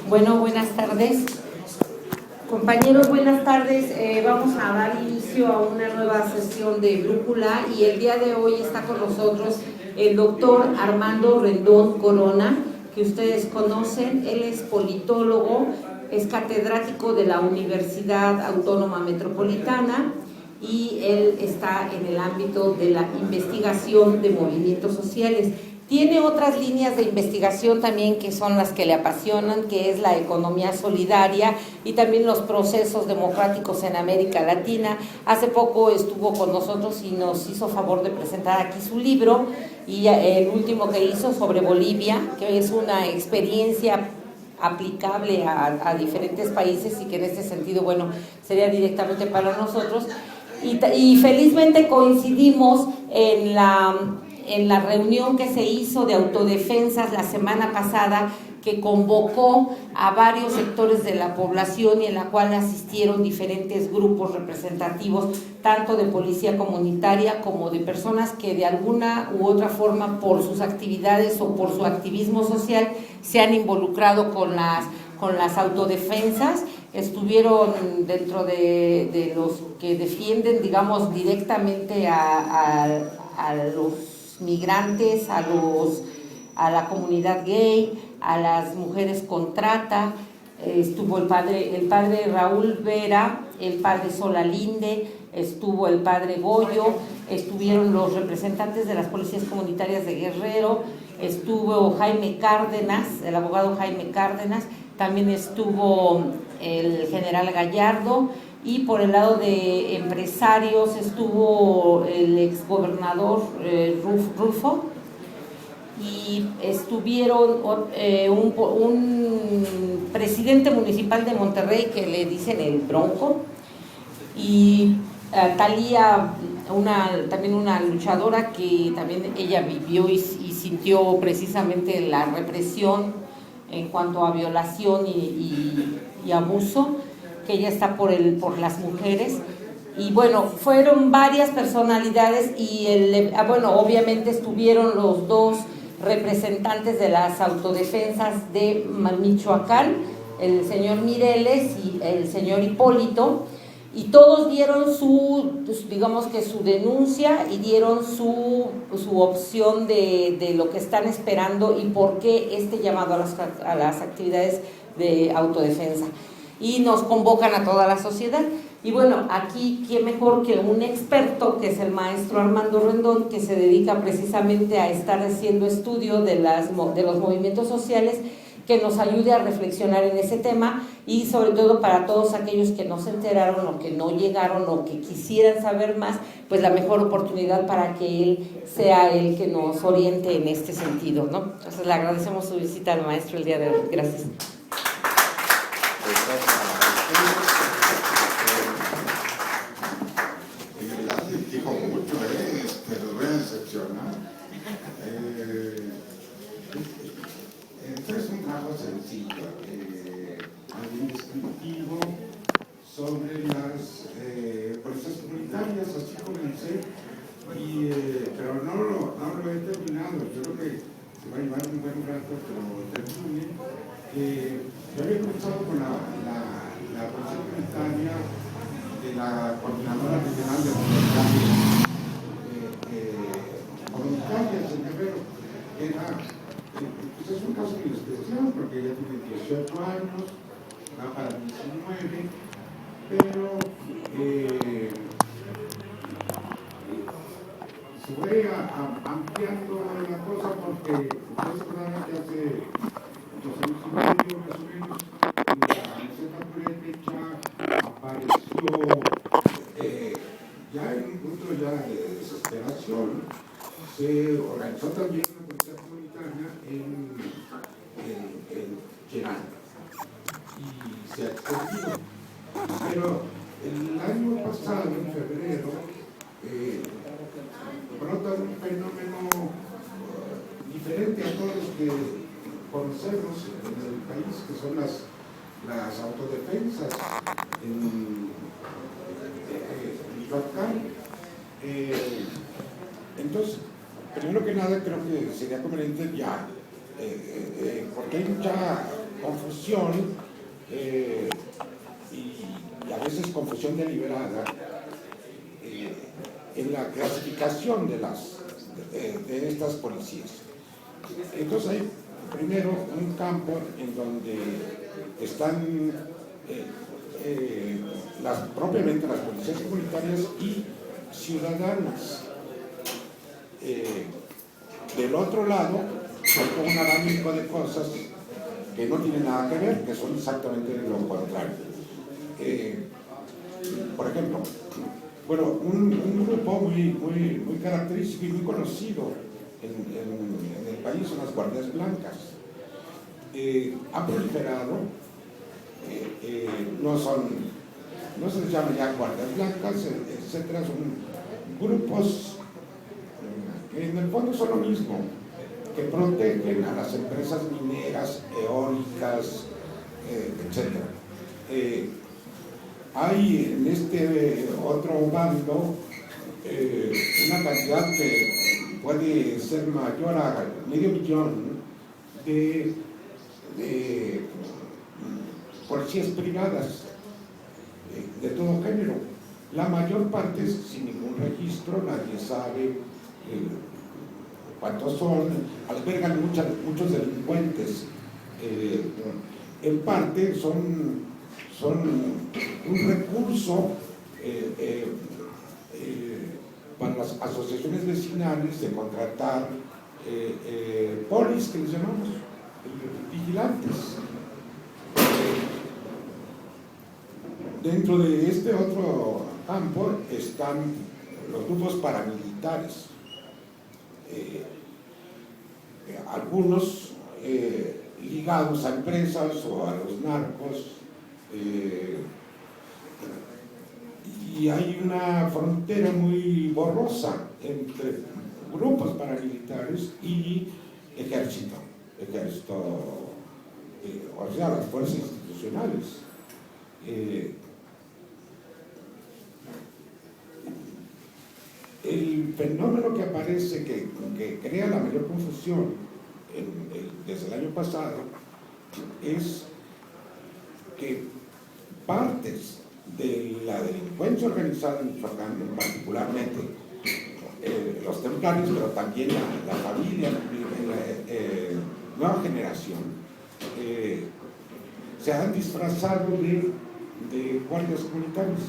Bueno, buenas tardes. Compañeros, buenas tardes. Vamos a dar inicio a una nueva sesión de Brújula y el día de hoy está con nosotros el doctor Armando Rendón Corona, que ustedes conocen. Él es politólogo, es catedrático de la Universidad Autónoma Metropolitana y él está en el ámbito de la investigación de movimientos sociales. Tiene otras líneas de investigación también que son las que le apasionan, que es la economía solidaria y también los procesos democráticos en América Latina. Hace poco estuvo con nosotros y nos hizo favor de presentar aquí su libro, y el último que hizo sobre Bolivia, que es una experiencia aplicable a diferentes países y que en este sentido, bueno, sería directamente para nosotros. Y felizmente coincidimos en la reunión que se hizo de autodefensas la semana pasada, que convocó a varios sectores de la población y en la cual asistieron diferentes grupos representativos, tanto de policía comunitaria como de personas que de alguna u otra forma, por sus actividades o por su activismo social, se han involucrado con las autodefensas. Estuvieron dentro de los que defienden, digamos, directamente a los migrantes, a la comunidad gay, a las mujeres con trata. Estuvo el padre Raúl Vera, el padre Solalinde, estuvo el padre Goyo, estuvieron los representantes de las policías comunitarias de Guerrero, estuvo Jaime Cárdenas, el abogado Jaime Cárdenas, también estuvo el general Gallardo, y por el lado de empresarios estuvo el exgobernador Rulfo, y estuvieron un presidente municipal de Monterrey que le dicen el Bronco, y Talía, también una luchadora que también ella vivió y sintió precisamente la represión en cuanto a violación y abuso, que ella está por las mujeres. Y bueno, fueron varias personalidades y bueno, obviamente estuvieron los dos representantes de las autodefensas de Michoacán, el señor Mireles y el señor Hipólito, y todos dieron digamos que su denuncia y dieron su opción de lo que están esperando y por qué este llamado a las actividades de autodefensa. Y nos convocan a toda la sociedad. Y bueno, aquí quién mejor que un experto, que es el maestro Armando Rendón, que se dedica precisamente a estar haciendo estudio de los movimientos sociales, que nos ayude a reflexionar en ese tema, y sobre todo para todos aquellos que no se enteraron o que no llegaron o que quisieran saber más, pues la mejor oportunidad para que él sea el que nos oriente en este sentido, ¿no? Entonces le agradecemos su visita al maestro el día de hoy. Gracias. Dijo mucho, pero voy a decepcionar. Este es un trabajo sencillo, alguien descriptivo sobre las policías comunitarias. Así comencé, pero no lo he terminado. Yo creo que se va a llevar un buen rato, pero termine. Yo había comenzado con la policía comunitaria de la Coordinadora Regional de Comunitarias en Guerrero. Pues es un caso muy especial porque ella tiene 18 años, va para 19, pero se fue ampliando la cosa porque seguramente hace 2 años y medio más o menos, la meseta purépecha apareció ya en un punto ya de desesperación. Se organizó también una policía comunitaria en Cherán y se ha extendido. Pero el año pasado, en febrero, brota un fenómeno diferente a todos los que conocemos en el país, que son las autodefensas en Michoacán. Entonces, primero que nada, creo que sería conveniente ya, porque hay mucha confusión y a veces confusión deliberada en la clasificación de estas policías. Entonces hay primero un campo en donde están propiamente las policías comunitarias y ciudadanas. Del otro lado hay un abanico de cosas que no tienen nada que ver, que son exactamente lo contrario. Por ejemplo, bueno, un grupo muy característico y muy conocido en el país son las guardias blancas. Han proliferado, no se les llama ya guardias blancas, etcétera, son grupos que en el fondo son lo mismo, que protegen a las empresas mineras, eólicas, etcétera. Hay en este otro bando una cantidad que puede ser mayor a 500,000 de policías privadas de todo género. La mayor parte es sin ningún registro, nadie sabe cuántos son, albergan muchos delincuentes. En parte son un recurso para las asociaciones vecinales de contratar polis, que les llamamos, vigilantes. Dentro de este otro campo están los grupos paramilitares. Algunos ligados a empresas o a los narcos, y hay una frontera muy borrosa entre grupos paramilitares y ejército, o sea, las fuerzas institucionales. El fenómeno que aparece, que crea la mayor confusión desde el año pasado, es que partes de la delincuencia organizada en Michoacán, particularmente los templarios, pero también la familia, nueva generación, se han disfrazado de guardias comunitarios.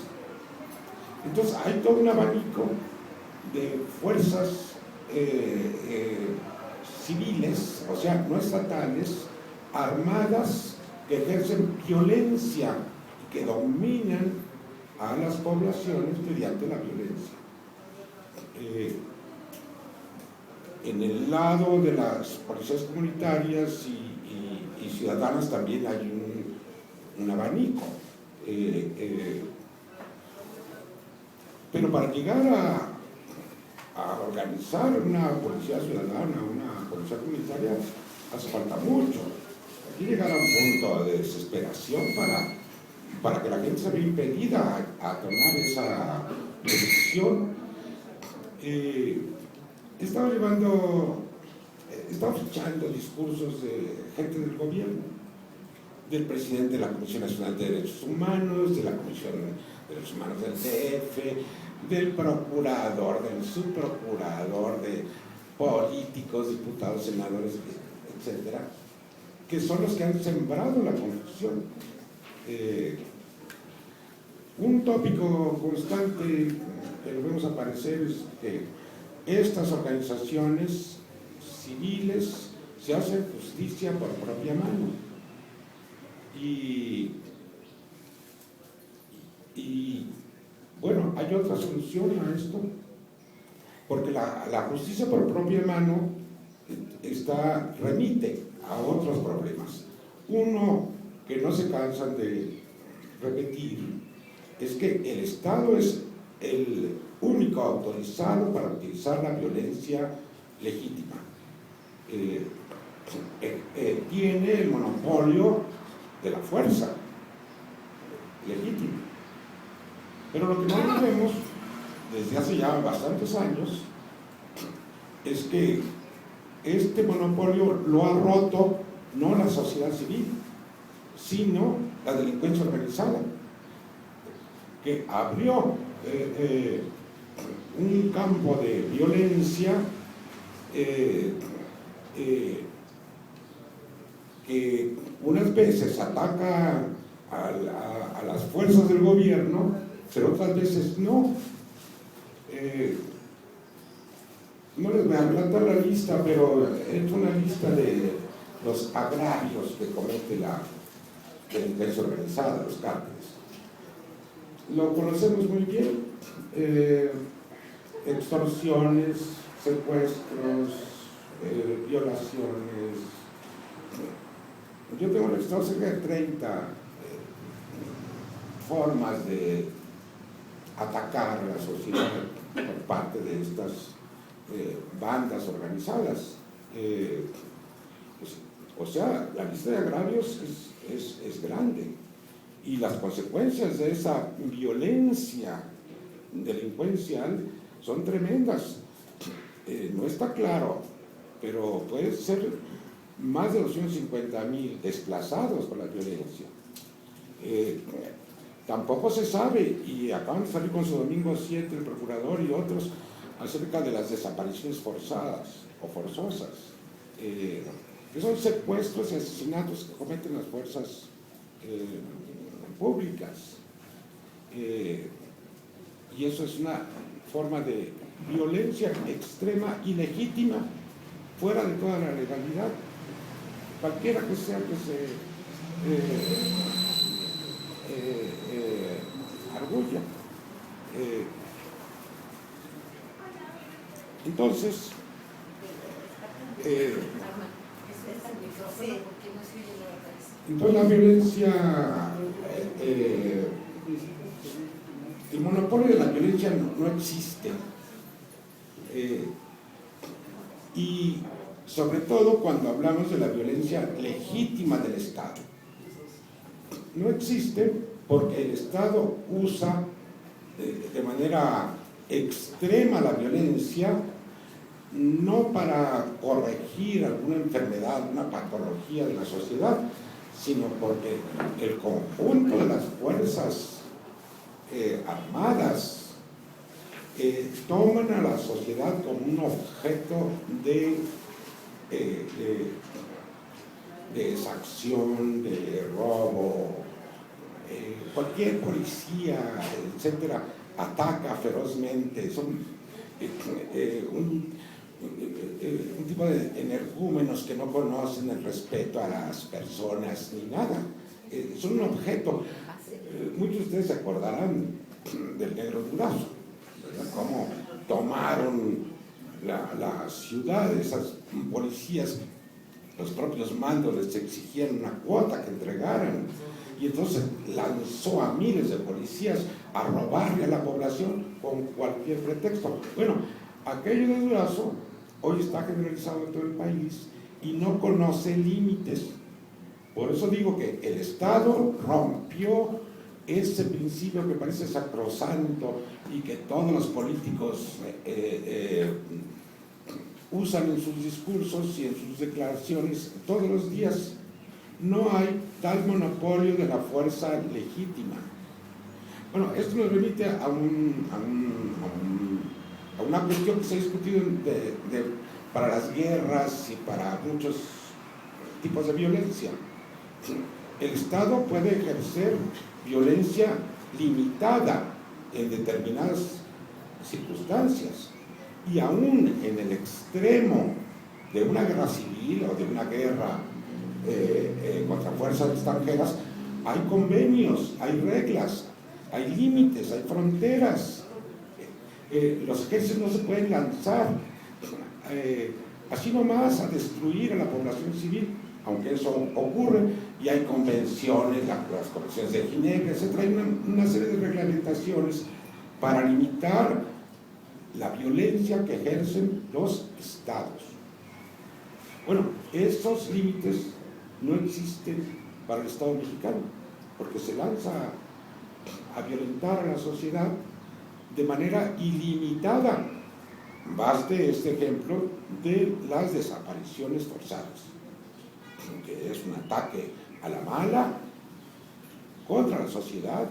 Entonces hay todo un abanico de fuerzas civiles, o sea, no estatales, armadas, que ejercen violencia y que dominan a las poblaciones mediante la violencia. En el lado de las policías comunitarias y ciudadanas también hay un abanico. Pero para llegar a organizar una policía ciudadana, una policía comunitaria, hace falta mucho. Aquí llegar a un punto de desesperación para que la gente se vea impedida a tomar esa decisión. Estaba escuchando discursos de gente del gobierno, del presidente de la Comisión Nacional de Derechos Humanos, de la Comisión de Derechos Humanos del DF, del procurador, del subprocurador, de políticos, diputados, senadores, etcétera, que son los que han sembrado la confusión. Un tópico constante que lo vemos aparecer es que estas organizaciones civiles se hacen justicia por propia mano. Y bueno, hay otra solución a esto, porque la justicia por propia mano remite a otros problemas. Uno que no se cansan de repetir es que el Estado es el único autorizado para utilizar la violencia legítima. Tiene el monopolio de la fuerza legítima. Pero lo que no vemos desde hace ya bastantes años es que este monopolio lo ha roto no la sociedad civil, sino la delincuencia organizada, que abrió un campo de violencia que unas veces ataca a las fuerzas del gobierno, pero otras veces no. No les voy a adelantar la lista, pero he hecho una lista de los agravios que comete la delincuencia organizada, los cárteles. Lo conocemos muy bien: extorsiones, secuestros, violaciones. Yo tengo registrado cerca de 30 formas de atacar a la sociedad por parte de estas bandas organizadas. O sea, la lista de agravios es grande, y las consecuencias de esa violencia delincuencial son tremendas. No está claro, pero puede ser más de 250,000 desplazados por la violencia. Tampoco se sabe, y acaban de salir con su domingo 7 el procurador y otros, acerca de las desapariciones forzadas o forzosas, que son secuestros y asesinatos que cometen las fuerzas públicas. Y eso es una forma de violencia extrema y legítima, fuera de toda la legalidad, cualquiera que sea que se argulla. Entonces, la violencia, el monopolio de la violencia no existe. Y sobre todo cuando hablamos de la violencia legítima del Estado. No existe porque el Estado usa de manera extrema la violencia, no para corregir alguna enfermedad, una patología de la sociedad, sino porque el conjunto de las fuerzas armadas toman a la sociedad como un objeto de exacción, de robo. Cualquier policía, etcétera, ataca ferozmente. Son un tipo de energúmenos que no conocen el respeto a las personas ni nada. Son un objeto. Muchos de ustedes se acordarán del Negro Durazo, ¿verdad? Cómo tomaron la ciudad, esas policías, los propios mandos les exigían una cuota que entregaran, y entonces lanzó a miles de policías a robarle a la población con cualquier pretexto. Bueno, aquello de Durazo hoy está generalizado en todo el país y no conoce límites. Por eso digo que el Estado rompió ese principio que parece sacrosanto y que todos los políticos usan en sus discursos y en sus declaraciones todos los días. No hay tal monopolio de la fuerza legítima. Bueno, esto nos remite a una cuestión que se ha discutido para las guerras y para muchos tipos de violencia. El Estado puede ejercer violencia limitada en determinadas circunstancias, y aún en el extremo de una guerra civil o de una guerra contra fuerzas extranjeras, hay convenios, hay reglas, hay límites, hay fronteras. Los ejércitos no se pueden lanzar así nomás a destruir a la población civil, aunque eso ocurre, y hay convenciones, las convenciones de Ginebra, etc. Hay una serie de reglamentaciones para limitar la violencia que ejercen los estados. Bueno, esos límites no existen para el Estado mexicano, porque se lanza a violentar a la sociedad de manera ilimitada. Baste este ejemplo de las desapariciones forzadas, que es un ataque a la mala contra la sociedad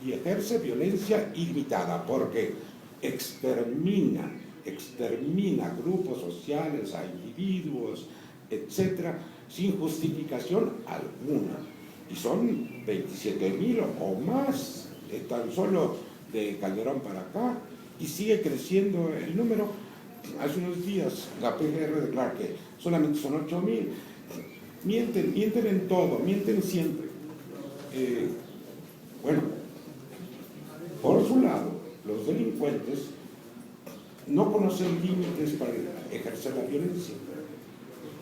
y ejerce violencia ilimitada porque extermina grupos sociales, a individuos, etcétera, sin justificación alguna. Y son 27,000 o más, tan solo de Calderón para acá, y sigue creciendo el número. Hace unos días la PGR declara que solamente son 8,000. Mienten en todo, mienten siempre. Bueno, por su lado, los delincuentes no conocen límites para ejercer la violencia.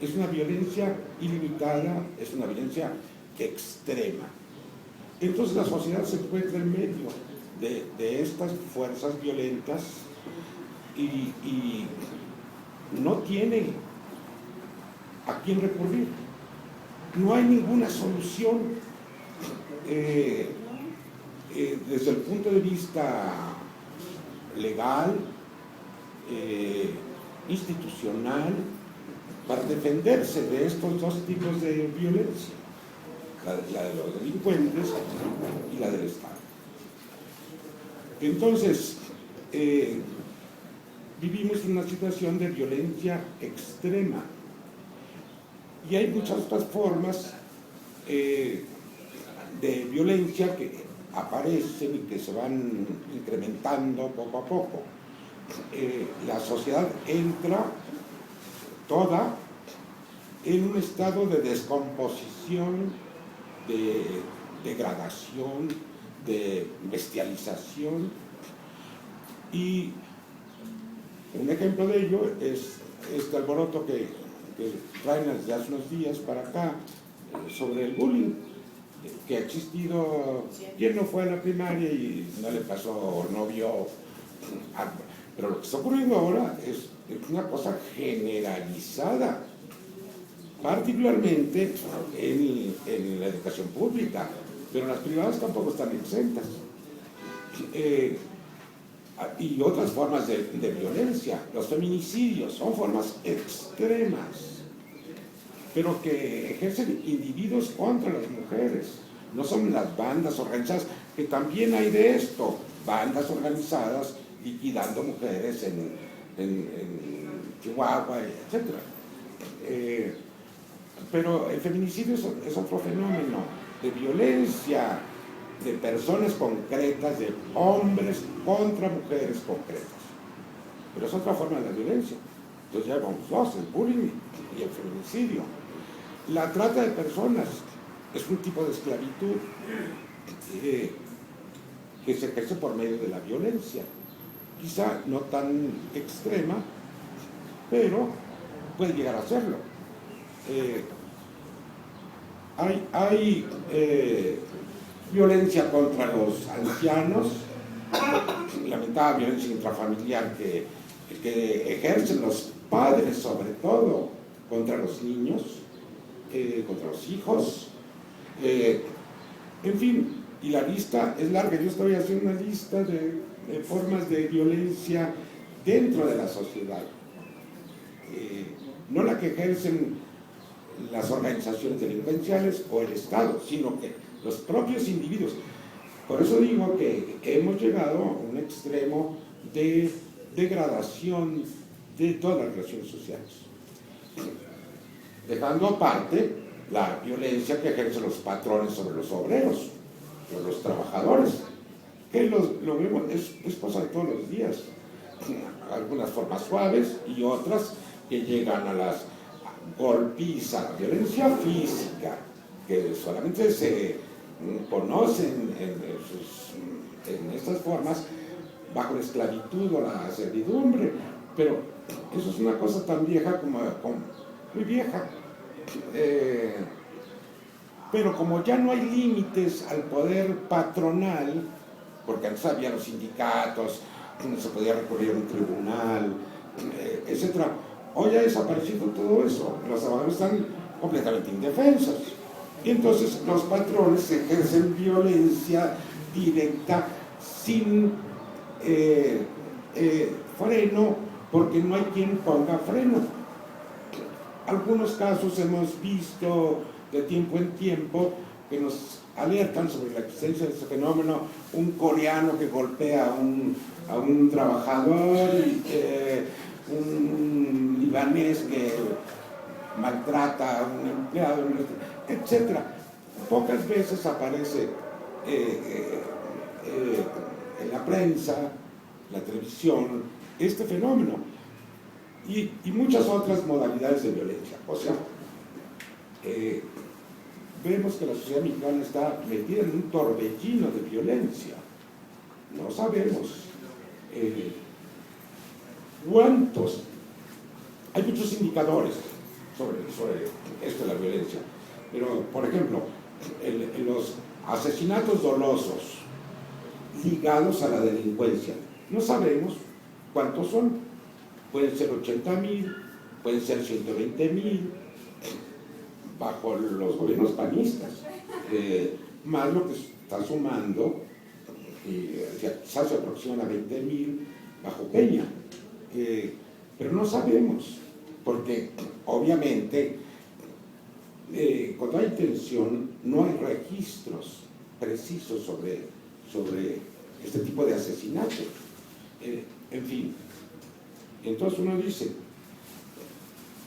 Es una violencia ilimitada, es una violencia extrema. Entonces la sociedad se encuentra en medio de estas fuerzas violentas y no tiene a quién recurrir. No hay ninguna solución desde el punto de vista legal, institucional, para defenderse de estos dos tipos de violencia, la de los delincuentes y la del Estado. Entonces, vivimos en una situación de violencia extrema y hay muchas otras formas de violencia que aparecen y que se van incrementando poco a poco. La sociedad entra toda en un estado de descomposición, de degradación, de bestialización, y un ejemplo de ello es este alboroto que traen desde hace unos días para acá sobre el bullying que ha existido. ¿Quién no fue a la primaria y no le pasó o no vio? Pero lo que está ocurriendo ahora es una cosa generalizada, particularmente en la educación pública, pero las privadas tampoco están exentas. Y otras formas de violencia, los feminicidios, son formas extremas, pero que ejercen individuos contra las mujeres. No son las bandas organizadas, que también hay de esto, bandas organizadas liquidando mujeres en Chihuahua, etc. Pero el feminicidio es otro fenómeno de violencia de personas concretas, de hombres contra mujeres concretas. Pero es otra forma de la violencia. Entonces ya vamos dos, el bullying y el feminicidio. La trata de personas es un tipo de esclavitud que se ejerce por medio de la violencia. Quizá no tan extrema, pero puede llegar a serlo. Hay violencia contra los ancianos, lamentable violencia intrafamiliar que ejercen los padres, sobre todo contra los niños, contra los hijos, en fin, y la lista es larga. Yo estoy haciendo una lista de formas de violencia dentro de la sociedad, no la que ejercen las organizaciones delincuenciales o el Estado, sino que los propios individuos. Por eso digo que hemos llegado a un extremo de degradación de todas las relaciones sociales, dejando aparte la violencia que ejercen los patrones sobre los obreros, sobre los trabajadores, que lo vemos, es cosa de todos los días, algunas formas suaves y otras que llegan a las golpizas, la violencia física, que solamente se conocen en estas formas bajo la esclavitud o la servidumbre, pero eso es una cosa tan vieja como muy vieja. Pero como ya no hay límites al poder patronal, porque antes había los sindicatos, no se podía recurrir a un tribunal, etc. Hoy ha desaparecido todo eso, los trabajadores están completamente indefensos. Y entonces los patrones ejercen violencia directa sin freno, porque no hay quien ponga freno. Algunos casos hemos visto de tiempo en tiempo que nos alertan sobre la existencia de ese fenómeno, un coreano que golpea a un trabajador, un libanés que maltrata a un empleado, etc. Pocas veces aparece en la prensa, la televisión, este fenómeno y muchas otras modalidades de violencia. O sea, vemos que la sociedad mexicana está metida en un torbellino de violencia. No sabemos cuántos. Hay muchos indicadores sobre esto de la violencia, pero por ejemplo, los asesinatos dolosos ligados a la delincuencia, no sabemos cuántos son. Pueden ser 80,000, pueden ser 120,000, bajo los gobiernos panistas, más lo que está sumando, quizás se aproxima a 20,000 bajo Peña, pero no sabemos, porque obviamente cuando hay tensión no hay registros precisos sobre este tipo de asesinatos. En fin, entonces uno dice,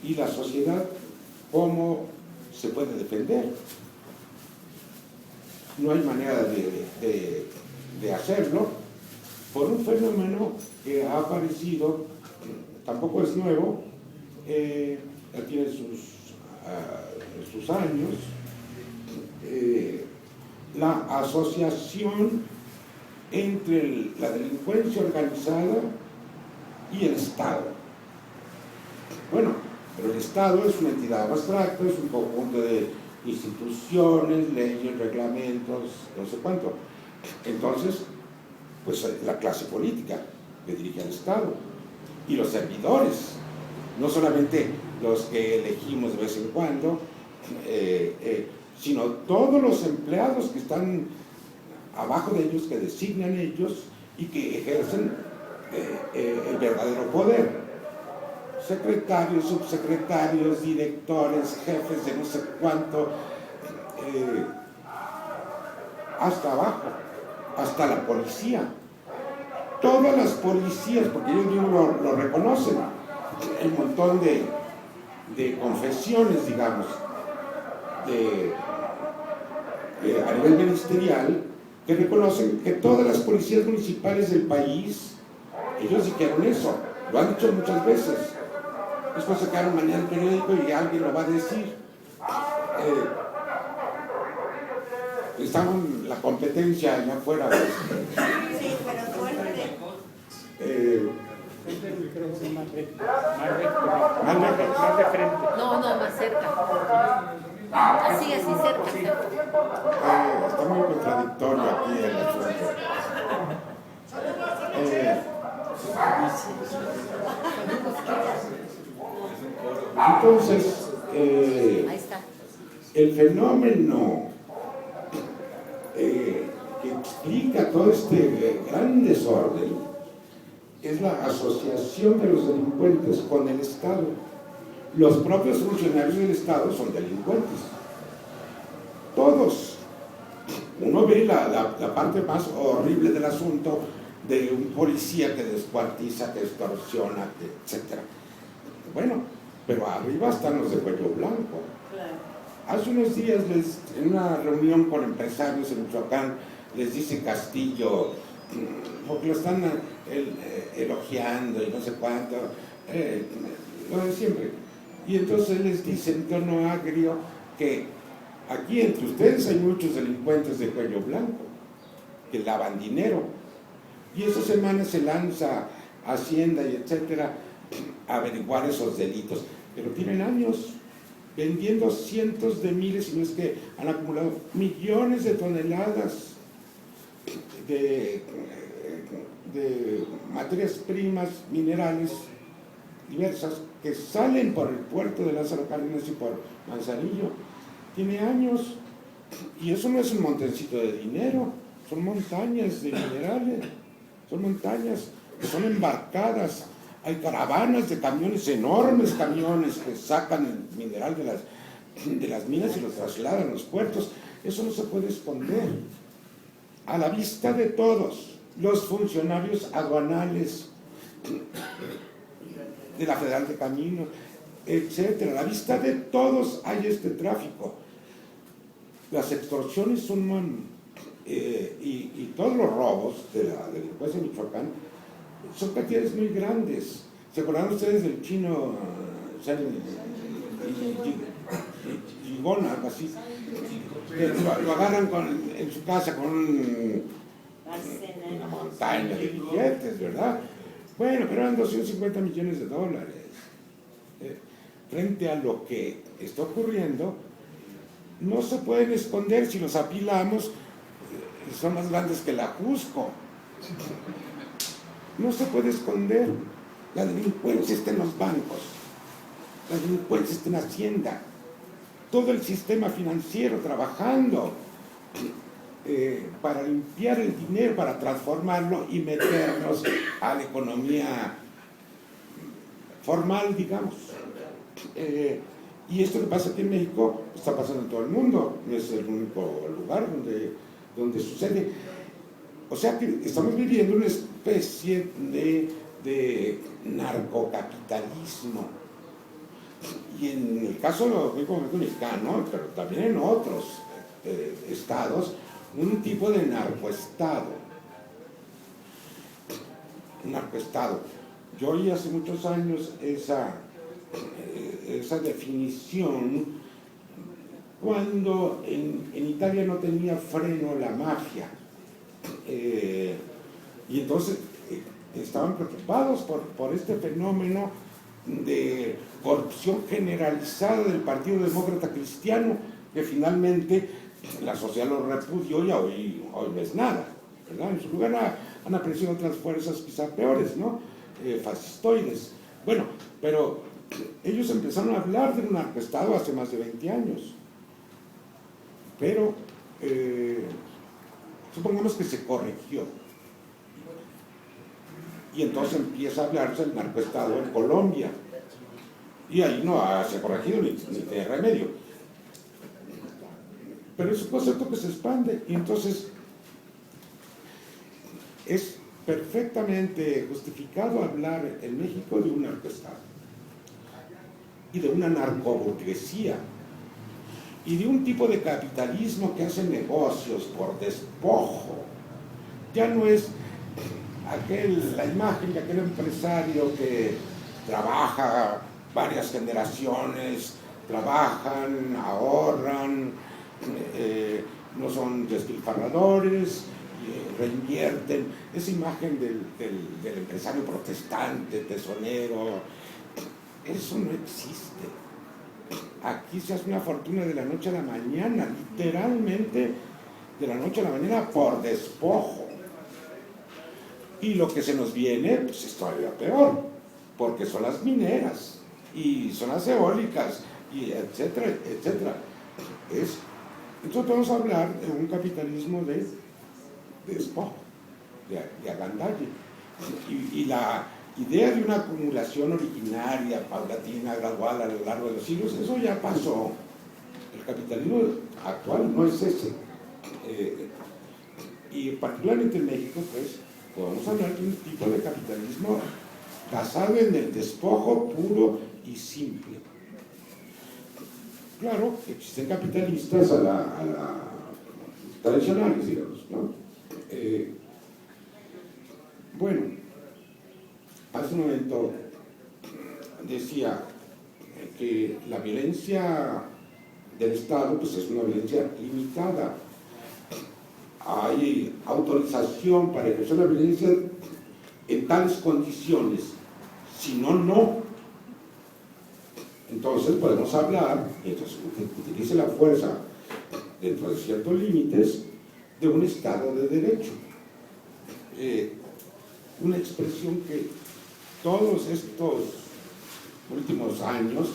¿y la sociedad cómo se puede defender? No hay manera de hacerlo por un fenómeno que ha aparecido, tampoco es nuevo, ya tiene sus años, la asociación entre la delincuencia organizada y el Estado. Bueno, pero el Estado es una entidad abstracta, es un conjunto de instituciones, leyes, reglamentos, no sé cuánto. Entonces, pues la clase política que dirige al Estado y los servidores, no solamente los que elegimos de vez en cuando, sino todos los empleados que están abajo de ellos, que designan ellos y que ejercen el verdadero poder. Secretarios, subsecretarios, directores, jefes de no sé cuánto, hasta abajo, hasta la policía. Todas las policías, porque ellos mismos lo reconocen, el montón de confesiones, digamos, a nivel ministerial, que reconocen que todas las policías municipales del país, ellos dijeron eso, lo han dicho muchas veces. Después sacaron mañana el periódico y alguien lo va a decir. Estaban la competencia allá afuera. Sí, pero fuerte. Más de frente. No, más cerca. Así, cerca. Está muy contradictorio aquí el asunto. Entonces, Ahí está. el fenómeno que explica todo este gran desorden es la asociación de los delincuentes con el Estado. Los propios funcionarios del Estado son delincuentes. Todos. Uno ve la parte más horrible del asunto de un policía que descuartiza, que extorsiona, etc. Bueno, pero arriba están los de cuello blanco. Hace unos días, en una reunión con empresarios en Michoacán, les dice Castillo, porque lo están elogiando y no sé cuánto, lo de siempre. Y entonces les dice en tono agrio que aquí entre ustedes hay muchos delincuentes de cuello blanco que lavan dinero. Y esa semana se lanza Hacienda y etcétera a averiguar esos delitos. Pero tienen años vendiendo cientos de miles, si no es que han acumulado millones de toneladas de materias primas, minerales diversas que salen por el puerto de Lázaro Cárdenas y por Manzanillo. Tiene años, y eso no es un montoncito de dinero, son montañas de minerales, son montañas que son embarcadas. Hay caravanas de camiones, enormes camiones que sacan el mineral de las minas y los trasladan a los puertos, Eso no se puede esconder. A la vista de todos, los funcionarios aduanales de la Federal de Caminos, etcétera. A la vista de todos hay este tráfico. Las extorsiones suman y todos los robos de la delincuencia en Michoacán son cantidades muy grandes. ¿Se acuerdan ustedes del chino Gigón, algo así? Que lo agarran en su casa con una montaña de billetes, ¿verdad? Bueno, pero eran 250 millones de dólares. Frente a lo que está ocurriendo, no se pueden esconder. Si los apilamos, son más grandes que la Cusco. No se puede esconder. La delincuencia está en los bancos, la delincuencia está en Hacienda, todo el sistema financiero trabajando para limpiar el dinero, para transformarlo y meternos a la economía formal, digamos. Y esto que pasa aquí en México está pasando en todo el mundo, no es el único lugar donde sucede. O sea que estamos viviendo una especie de narcocapitalismo. Y en el caso de México mexicano, pero también en otros estados, un tipo de narcoestado. Narcoestado. Yo oí hace muchos años esa definición cuando en Italia no tenía freno la mafia. Y entonces estaban preocupados por este fenómeno de corrupción generalizada del Partido Demócrata Cristiano, que finalmente la sociedad lo repudió y hoy no es nada, ¿verdad? En su lugar han aparecido otras fuerzas quizá peores, ¿no? Fascistoides. Bueno, pero ellos empezaron a hablar de un narcoestado hace más de 20 años. Pero supongamos que se corrigió. Y entonces empieza a hablarse del narcoestado en Colombia. Y ahí no se ha corregido ni tiene remedio. Pero es un concepto que se expande. Y entonces es perfectamente justificado hablar en México de un narcoestado. Y de una narcoburguesía. Y de un tipo de capitalismo que hace negocios por despojo. Ya no es la imagen de aquel empresario que trabaja varias generaciones, trabajan, ahorran, no son despilfarradores, reinvierten. Esa imagen del empresario protestante, tesonero, eso no existe. Aquí se hace una fortuna de la noche a la mañana, literalmente de la noche a la mañana por despojo. Y lo que se nos viene, pues es todavía peor, porque son las mineras, y son las eólicas, y etcétera, etcétera. Entonces vamos a hablar de un capitalismo de despojo, de agandalle. Y la idea de una acumulación originaria, paulatina, gradual a lo largo de los siglos, eso ya pasó. El capitalismo actual no es ese. Y particularmente en México, pues, podemos hablar de un tipo de capitalismo basado en el despojo puro y simple. Claro, existen capitalistas a la tradicionales, digamos, ¿no? Bueno, hace un momento decía que la violencia del Estado pues es una violencia limitada. Hay autorización para ejercer la violencia en tales condiciones, si no, no. Entonces podemos hablar, mientras utilice la fuerza dentro de ciertos límites, de un Estado de Derecho. Una expresión que todos estos últimos años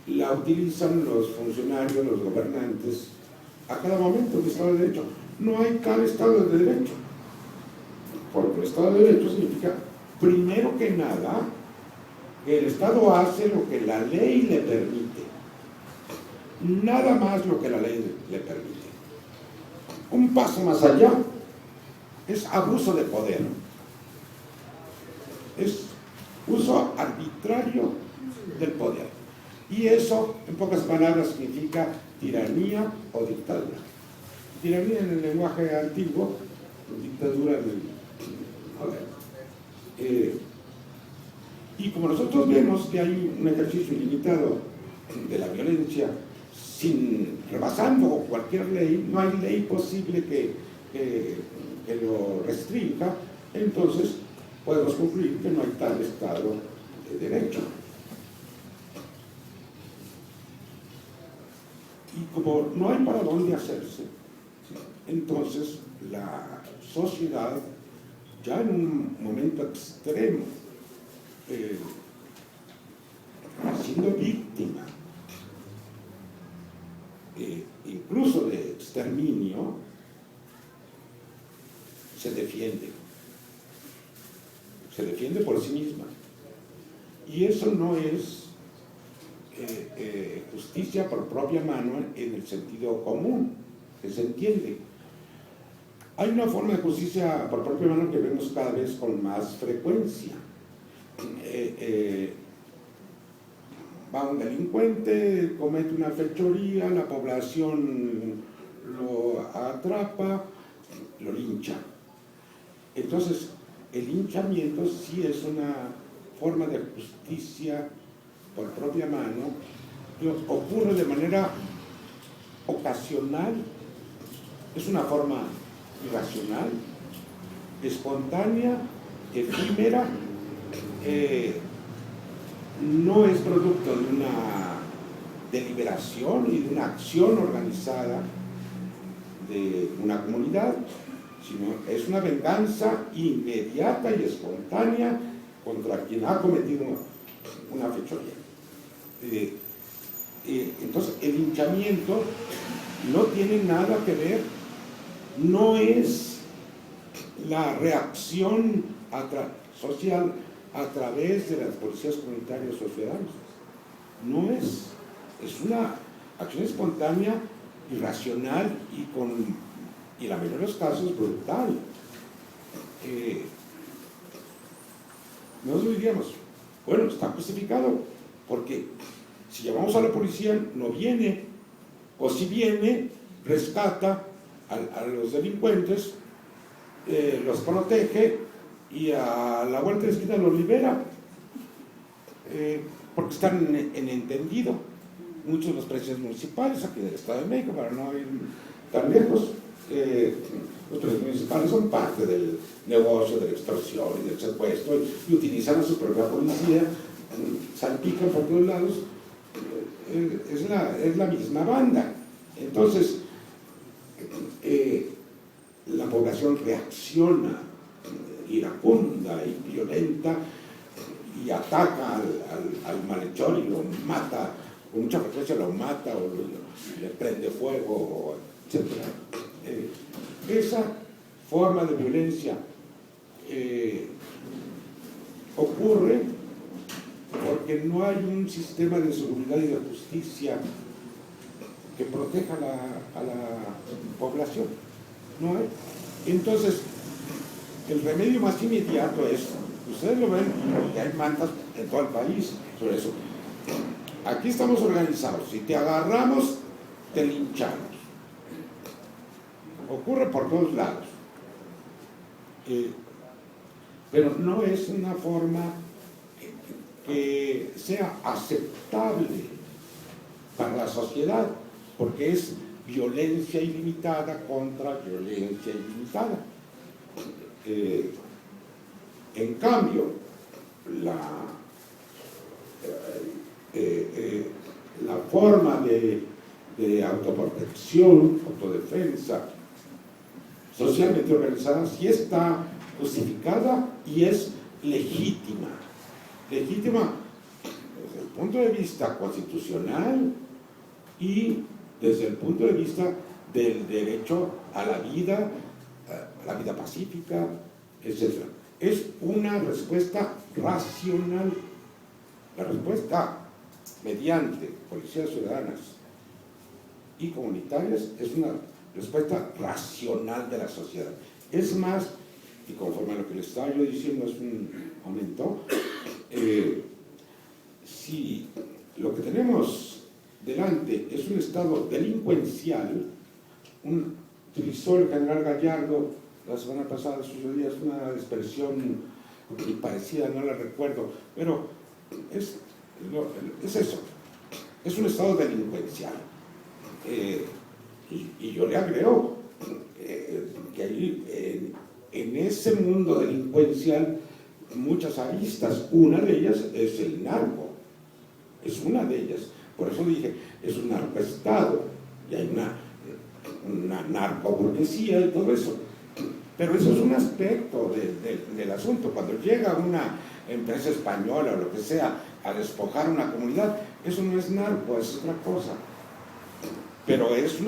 la utilizan los funcionarios, los gobernantes, a cada momento, el Estado de Derecho. No hay tal Estado de Derecho, porque el Estado de Derecho significa, primero que nada, que el Estado hace lo que la ley le permite, nada más lo que la ley le permite. un paso más allá, es abuso de poder, es uso arbitrario del poder. Y eso, en pocas palabras, significa tiranía o dictadura. Tiranía en el lenguaje antiguo, dictadura en el moderno. Y como nosotros vemos que hay un ejercicio ilimitado de la violencia, rebasando cualquier ley, no hay ley posible que lo restrinja, entonces podemos concluir que no hay tal Estado de Derecho. Y como no hay para dónde hacerse, entonces la sociedad, ya en un momento extremo, siendo víctima incluso de exterminio, se defiende por sí misma. Y eso no es justicia por propia mano en el sentido común, que se entiende. Hay una forma de justicia por propia mano que vemos cada vez con más frecuencia. Va un delincuente, comete una fechoría, la población lo atrapa, lo lincha. Entonces, el linchamiento sí es una forma de justicia por propia mano, que ocurre de manera ocasional, es una forma irracional, espontánea, efímera, no es producto de una deliberación y de una acción organizada de una comunidad, sino es una venganza inmediata y espontánea contra quien ha cometido una fechoría. Entonces, el linchamiento no tiene nada que ver, no es la reacción social a través de las policías comunitarias o ciudadanos. No es una acción espontánea, irracional y en la mayoría de los casos brutal. Nosotros diríamos, bueno, está justificado, porque si llamamos a la policía no viene, o si viene, rescata a los delincuentes, los protege y a la vuelta de esquina los libera, porque están en entendido. Muchos de los presidentes municipales aquí del Estado de México, para no ir tan lejos, los presidentes municipales son parte del negocio de la extorsión y del secuestro y utilizan a su propia policía, salpican por todos lados, es la misma banda. Entonces, la población reacciona iracunda y violenta y ataca al malhechor y lo mata, con mucha frecuencia lo mata o le prende fuego, etc. Esa forma de violencia ocurre porque no hay un sistema de seguridad y de justicia que proteja a la población. No hay. Entonces, el remedio más inmediato es, ustedes lo ven, y hay mantas en todo el país sobre eso. Aquí estamos organizados, si te agarramos, te linchamos. Ocurre por todos lados. Pero no es una forma que sea aceptable para la sociedad, porque es violencia ilimitada contra violencia ilimitada. En cambio, la forma de autoprotección, autodefensa, socialmente organizada, sí está justificada y es legítima. Legítima desde el punto de vista constitucional y desde el punto de vista del derecho a la vida pacífica, etc. Es una respuesta racional. La respuesta mediante policías ciudadanas y comunitarias es una respuesta racional de la sociedad. Es más, y conforme a lo que le estaba yo diciendo hace un momento, si lo que tenemos delante es un estado delincuencial, utilizó el general Gallardo la semana pasada, sus días, una expresión parecida, no la recuerdo, pero es eso, es un estado delincuencial. Y yo le agrego que ahí, en ese mundo delincuencial, muchas aristas, una de ellas es el narco, es una de ellas. Por eso dije, es un narcoestado, y hay una narcoburguesía y todo eso. Pero eso es un aspecto del asunto. Cuando llega una empresa española o lo que sea a despojar una comunidad, eso no es narco, es otra cosa. Pero es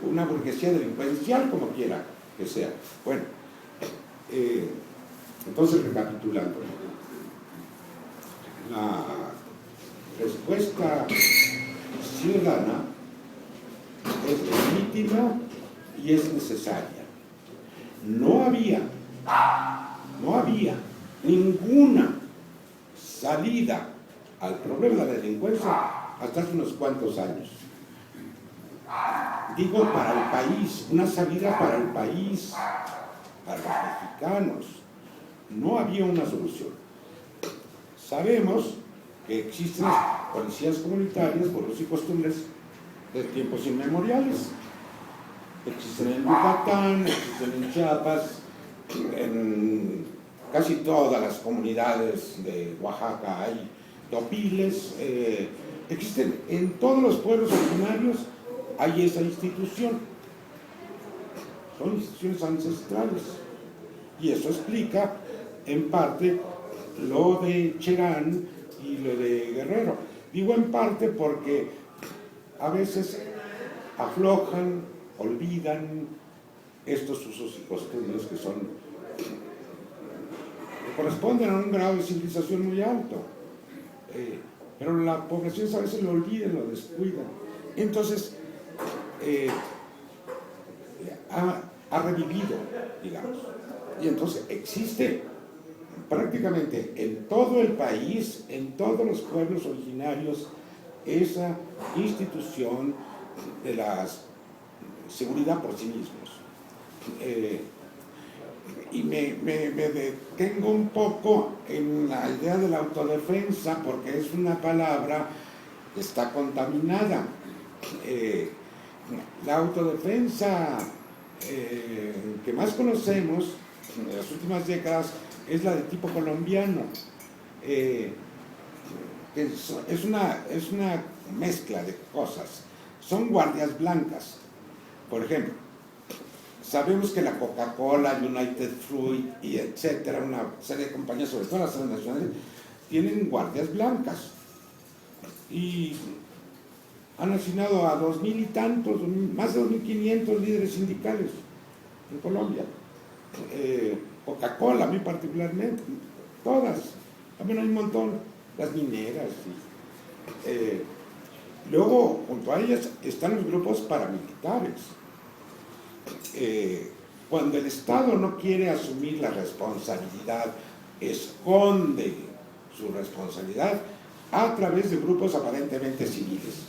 una burguesía delincuencial, como quiera que sea. Bueno, entonces recapitulando, la respuesta ciudadana es legítima y es necesaria. No había ninguna salida al problema de la delincuencia hasta hace unos cuantos años. Digo, para el país, una salida para el país, para los mexicanos. No había una solución. Sabemos que existen las policías comunitarias, por usos y costumbres, de tiempos inmemoriales. Existen en Yucatán, existen en Chiapas, en casi todas las comunidades de Oaxaca hay topiles, existen en todos los pueblos originarios, hay esa institución. Son instituciones ancestrales. Y eso explica, en parte, lo de Cherán y lo de Guerrero. Digo en parte porque a veces aflojan, olvidan estos usos y costumbres que corresponden a un grado de civilización muy alto. Pero la población a veces lo olvida, lo descuida. Entonces, ha revivido, digamos. Y entonces existe prácticamente en todo el país, en todos los pueblos originarios, esa institución de la seguridad por sí mismos. Y me detengo un poco en la idea de la autodefensa, porque es una palabra que está contaminada. La autodefensa que más conocemos en las últimas décadas es la de tipo colombiano. Es una mezcla de cosas. Son guardias blancas. Por ejemplo, sabemos que la Coca-Cola, United Fruit y etcétera, una serie de compañías, sobre todo las transnacionales, tienen guardias blancas. Y han asignado a 2,000 y tantos, más de 2,500 líderes sindicales en Colombia. Coca-Cola, a mí particularmente, todas, también hay un montón, las mineras. Luego, junto a ellas, están los grupos paramilitares. Cuando el Estado no quiere asumir la responsabilidad, esconde su responsabilidad a través de grupos aparentemente civiles,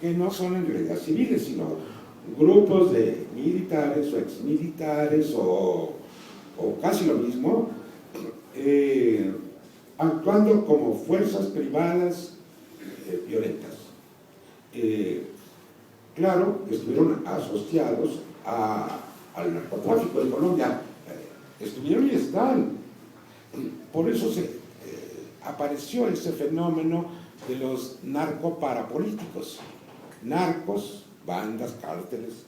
que no son en realidad civiles, sino grupos de militares o exmilitares o casi lo mismo, actuando como fuerzas privadas violentas. Claro, estuvieron asociados al narcotráfico de Colombia, estuvieron y están. Por eso apareció ese fenómeno de los narcoparapolíticos. Narcos, bandas, cárteles,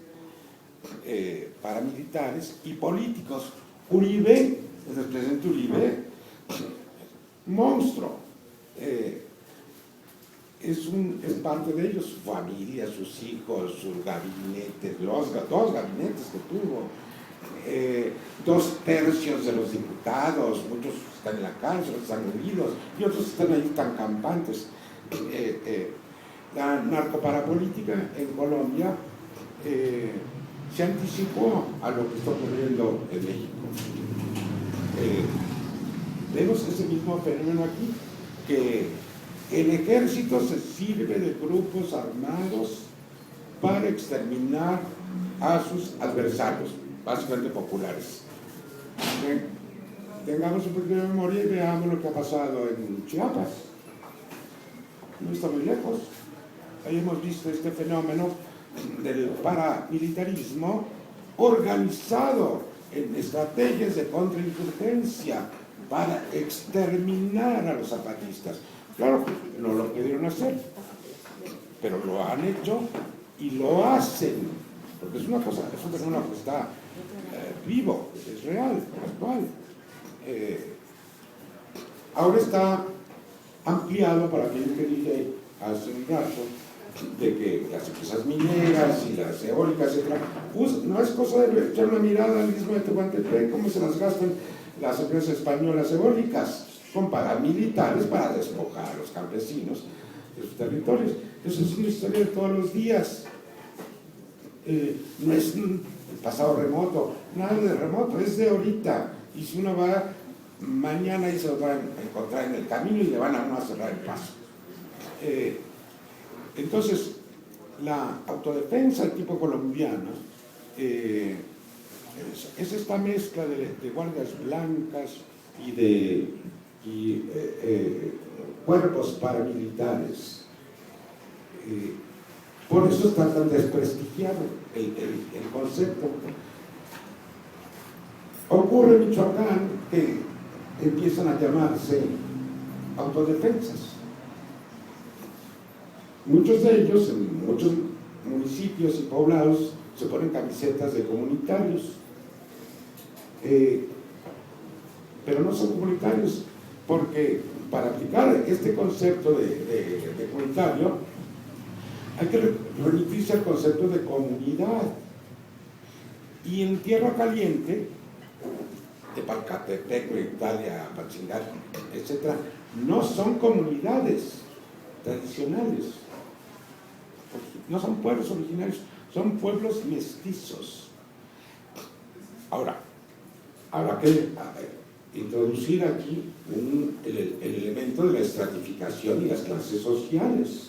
paramilitares y políticos. Uribe, el presidente Uribe, monstruo. Es parte de ellos, su familia, sus hijos, sus gabinetes, dos gabinetes que tuvo, 2/3 de los diputados, muchos están en la cárcel, están huidos, y otros están ahí tan campantes. La narcoparapolítica en Colombia se anticipó a lo que está ocurriendo en México. Vemos ese mismo fenómeno aquí, que el ejército se sirve de grupos armados para exterminar a sus adversarios, básicamente populares. Tengamos un poquito de memoria y veamos lo que ha pasado en Chiapas. No está muy lejos. Ahí hemos visto este fenómeno del paramilitarismo organizado en estrategias de contrainsurgencia para exterminar a los zapatistas. Claro, no lo pudieron hacer, pero lo han hecho y lo hacen, porque es una cosa, es un fenómeno que está vivo, es real, actual. Ahora está ampliado para aquello que dije hace un rato, de que las empresas mineras y las eólicas, etc., pues no es cosa de echar una mirada al mismo de Tehuantepec, cómo se las gastan las empresas españolas eólicas, con paramilitares para despojar a los campesinos de sus territorios. Eso es una historia de todos los días. No es un pasado remoto, nada de remoto, es de ahorita. Y si uno va mañana y se lo va a encontrar en el camino y le van a uno a cerrar el paso. Entonces, la autodefensa del tipo colombiano es esta mezcla de guardias blancas y cuerpos paramilitares. Por eso está tan desprestigiado el concepto. Ocurre en Michoacán que empiezan a llamarse autodefensas. Muchos de ellos, en muchos municipios y poblados, se ponen camisetas de comunitarios. Pero no son comunitarios, porque para aplicar este concepto de comunitario, hay que remitirse al concepto de comunidad. Y en Tierra Caliente, de Palcatepec, Italia, Pachingal, etc., no son comunidades tradicionales, no son pueblos originarios, son pueblos mestizos. Ahora, habrá que introducir aquí el elemento de la estratificación y las clases sociales.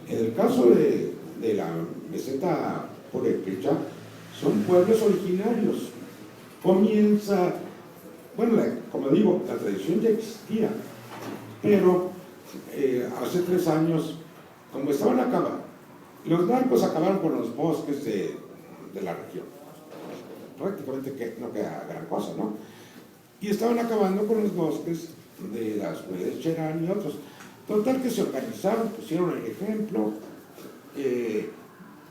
En el caso de la meseta purépecha, son pueblos originarios. Comienza, bueno, como digo, la tradición ya existía, pero hace 3 años, como estaban acabando, los narcos acabaron con los bosques de la región. Prácticamente que no queda gran cosa, ¿no? Y estaban acabando con los bosques de las Huellas Cherán y otros. Total que se organizaron, pusieron el ejemplo,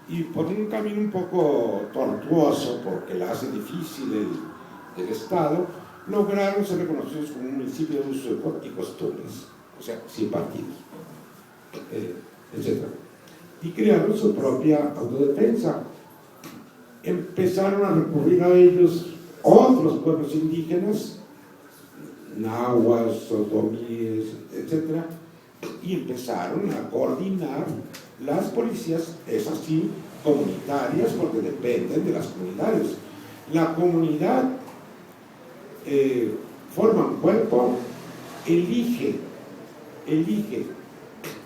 y por un camino un poco tortuoso, porque la hace difícil el Estado, lograron ser reconocidos como un municipio de uso y costumbres, o sea, sin partidos, etc. Y crearon su propia autodefensa. Empezaron a recurrir a ellos otros pueblos indígenas, nahuas, otomíes, etc., y empezaron a coordinar las policías, es así, comunitarias, porque dependen de las comunidades. La comunidad forma un cuerpo, elige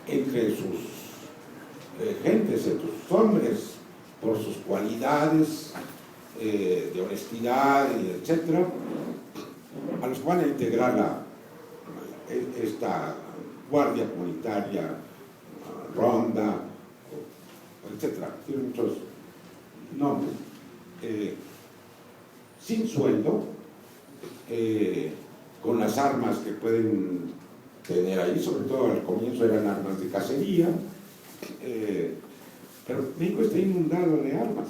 entre sus gentes, entre sus hombres, por sus cualidades de honestidad, etc., a los que van a integrar esta guardia comunitaria, ronda, etc. Tiene muchos nombres. Sin sueldo, con las armas que pueden tener ahí, sobre todo al comienzo eran armas de cacería, pero México está inundado de armas.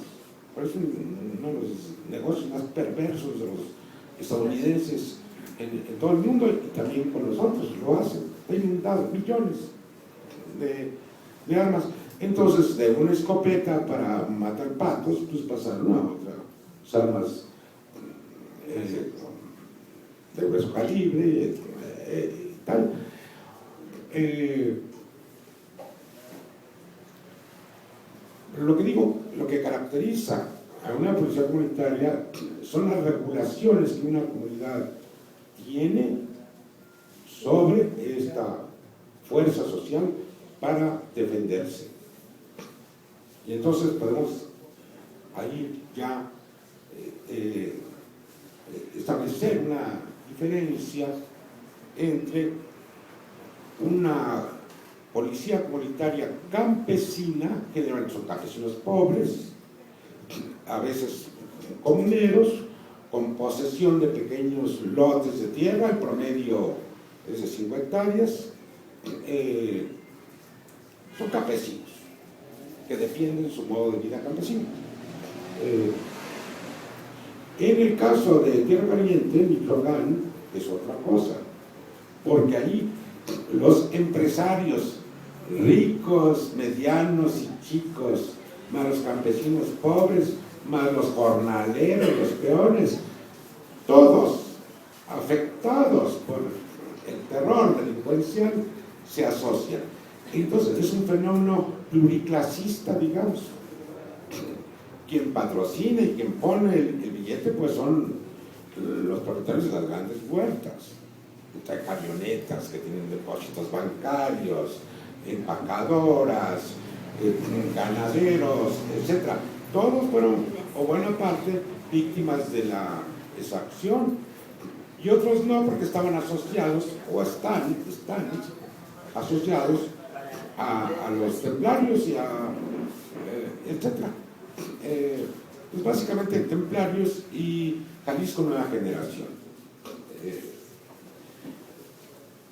Por eso uno de los negocios más perversos de los estadounidenses en todo el mundo, y también con nosotros lo hacen, está inundado, millones de armas. Entonces, de una escopeta para matar patos, pues pasaron a otras armas de grueso calibre y tal. Lo que digo, lo que caracteriza a una policía comunitaria son las regulaciones que una comunidad tiene sobre esta fuerza social para defenderse. Y entonces podemos ahí ya establecer una diferencia entre una policía comunitaria campesina, generalmente son campesinos pobres, a veces comuneros, con posesión de pequeños lotes de tierra, el promedio es de 5 hectáreas, son campesinos que defienden su modo de vida campesino. En el caso de Tierra Caliente, Michoacán, es otra cosa, porque allí los empresarios ricos, medianos y chicos, más los campesinos pobres, más los jornaleros, los peones, todos afectados por el terror delincuencial, se asocian. Entonces es un fenómeno pluriclasista, digamos. Quien patrocina y quien pone el billete, pues son los propietarios de las grandes huertas. Hay camionetas que tienen depósitos bancarios, empacadoras, ganaderos, etc. Todos fueron, o buena parte, víctimas de la exacción. Y otros no, porque estaban asociados, o están asociados a los templarios y a etc. Pues básicamente templarios y Jalisco Nueva Generación.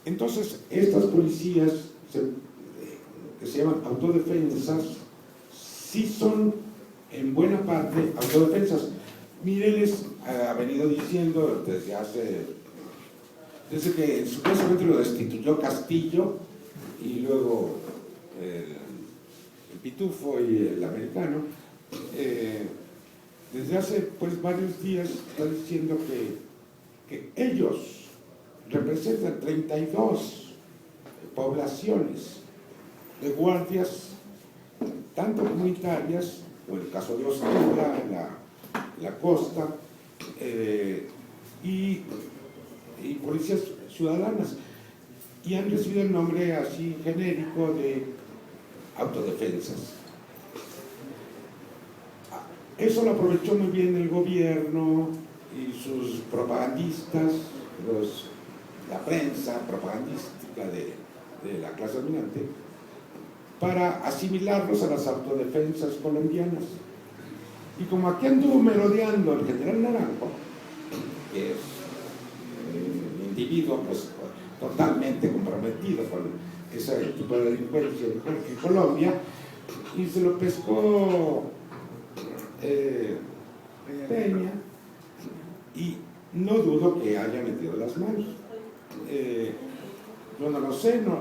Entonces, estas policías que se llaman autodefensas, sí son en buena parte autodefensas. Mireles ha venido diciendo desde que supuestamente lo destituyó Castillo y luego el Pitufo y el Americano, desde hace pues varios días está diciendo que ellos representan 32 poblaciones de guardias, tanto comunitarias, o en el caso de Ostura, en la costa, y policías ciudadanas, y han recibido el nombre así genérico de autodefensas. Eso lo aprovechó muy bien el gobierno y sus propagandistas, la prensa propagandística de la clase dominante, para asimilarlos a las autodefensas colombianas. Y como aquí anduvo merodeando el general Naranjo, que es un individuo pues, totalmente comprometido con ese tipo de delincuencia en Colombia, y se lo pescó Peña, y no dudo que haya metido las manos. Yo no lo sé, no.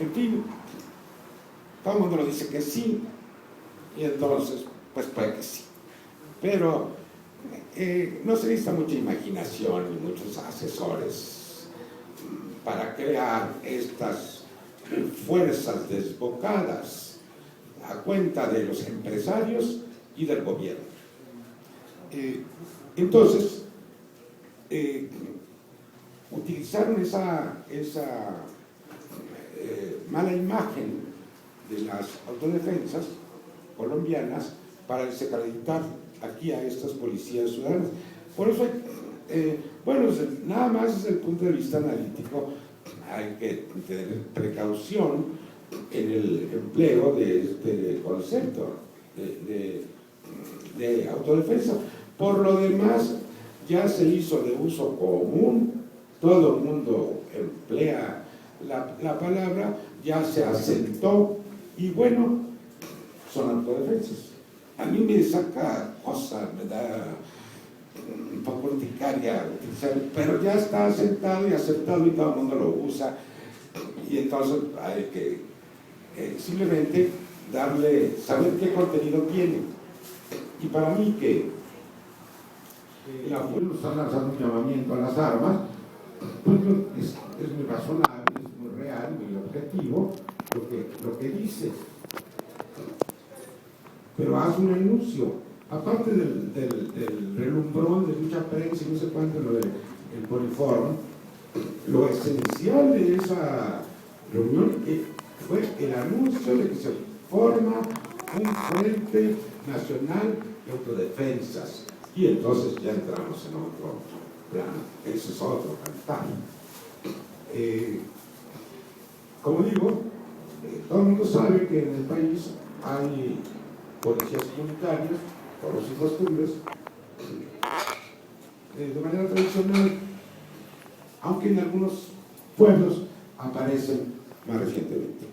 En fin, todo el mundo lo dice que sí, y entonces, pues puede que sí. Pero no se necesita mucha imaginación y muchos asesores para crear estas fuerzas desbocadas a cuenta de los empresarios y del gobierno. Entonces, utilizaron esa mala imagen de las autodefensas colombianas para desacreditar aquí a estas policías ciudadanas. Por eso, bueno, nada más desde el punto de vista analítico, hay que tener precaución en el empleo de este concepto de autodefensa. Por lo demás, ya se hizo de uso común, todo el mundo emplea la palabra, ya se asentó, y bueno, son autodefensas. A mí me saca cosa, me da un poco urticaria, pero ya está asentado y aceptado y todo el mundo lo usa, y entonces hay que simplemente saber qué contenido tiene. Y para mí que la fuerza está lanzando un llamamiento a las armas, pues es muy razonable, es muy real, muy objetivo lo que dice. pero haz un anuncio. Aparte del relumbrón de mucha prensa y no sé cuánto, lo del Poliforum, lo esencial de esa reunión fue el anuncio de que se forma un Frente Nacional de Autodefensas. Y entonces ya entramos en otro plano. Eso es otro cantar. Como digo, todo el mundo sabe que en el país hay policías comunitarias, por sus costumbres, de manera tradicional, aunque en algunos pueblos aparecen más recientemente.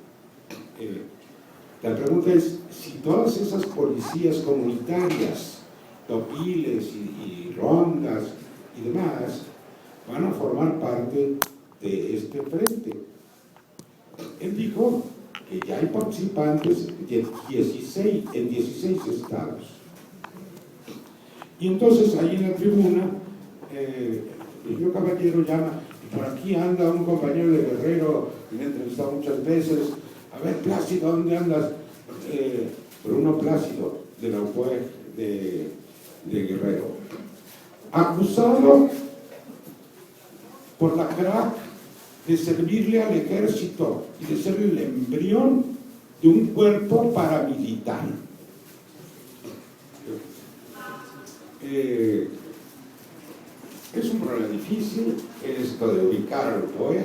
La pregunta es si todas esas policías comunitarias, topiles y rondas y demás, van a formar parte de este frente. Él dijo que ya hay participantes en 16 estados. Y entonces ahí en la tribuna, el caballero llama, y por aquí anda un compañero de Guerrero, que me ha entrevistado muchas veces. A ver, Plácido, ¿dónde andas? Bruno Plácido, de la UPUEG de Guerrero. Acusado por la crack de servirle al ejército y de ser el embrión de un cuerpo paramilitar. Es un problema difícil esto de ubicar al UPUEG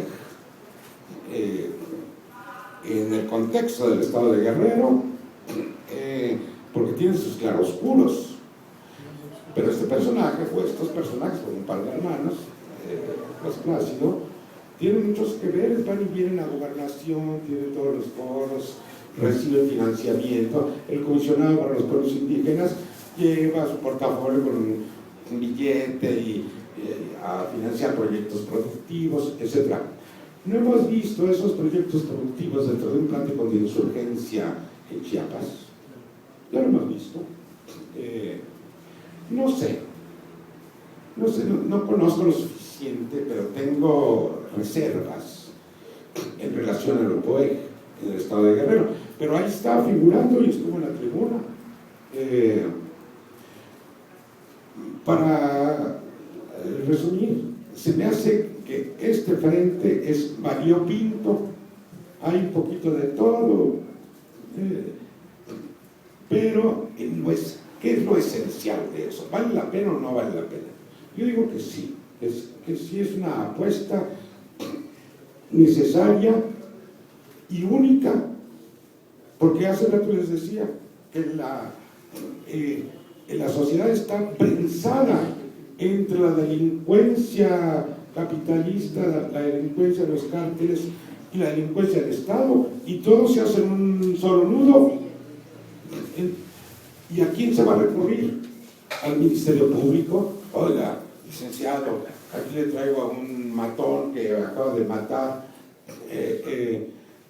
en el contexto del estado de Guerrero, porque tiene sus claroscuros. Pero este personaje, pues estos personajes, con un par de hermanos, los Plácido, tienen muchos que ver, van y vienen a gobernación, tienen todos los foros, reciben financiamiento. El comisionado para los pueblos indígenas lleva su portafolio con un billete y a financiar proyectos productivos, etc. No hemos visto esos proyectos productivos dentro de un plan de contrainsurgencia en Chiapas. Ya lo hemos visto. No conozco lo suficiente, pero tengo reservas en relación al UPUEG en el estado de Guerrero. Pero ahí está figurando y estuvo en la tribuna. Para resumir, se me hace que este frente es variopinto, hay un poquito de todo, pero ¿qué es lo esencial de eso? ¿Vale la pena o no vale la pena? Yo digo que sí, que sí es una apuesta necesaria y única, porque hace rato les decía que la sociedad está prensada entre la delincuencia capitalista, la delincuencia de los cárteles y la delincuencia del Estado, y todo se hace en un solo nudo. ¿Y a quién se va a recurrir? Al Ministerio Público. Oiga, licenciado, aquí le traigo a un matón que acaba de matar,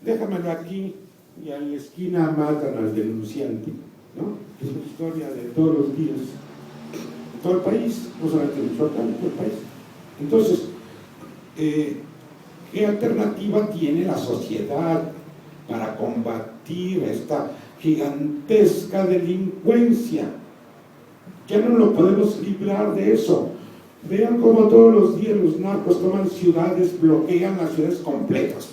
déjamelo aquí, y a la esquina matan al denunciante, ¿no? Es una historia de todos los días, en todo el país, no solamente en Michoacán, en todo el país. Entonces, ¿qué alternativa tiene la sociedad para combatir esta gigantesca delincuencia? Ya no lo podemos librar de eso. Vean cómo todos los días los narcos toman ciudades, bloquean las ciudades completas,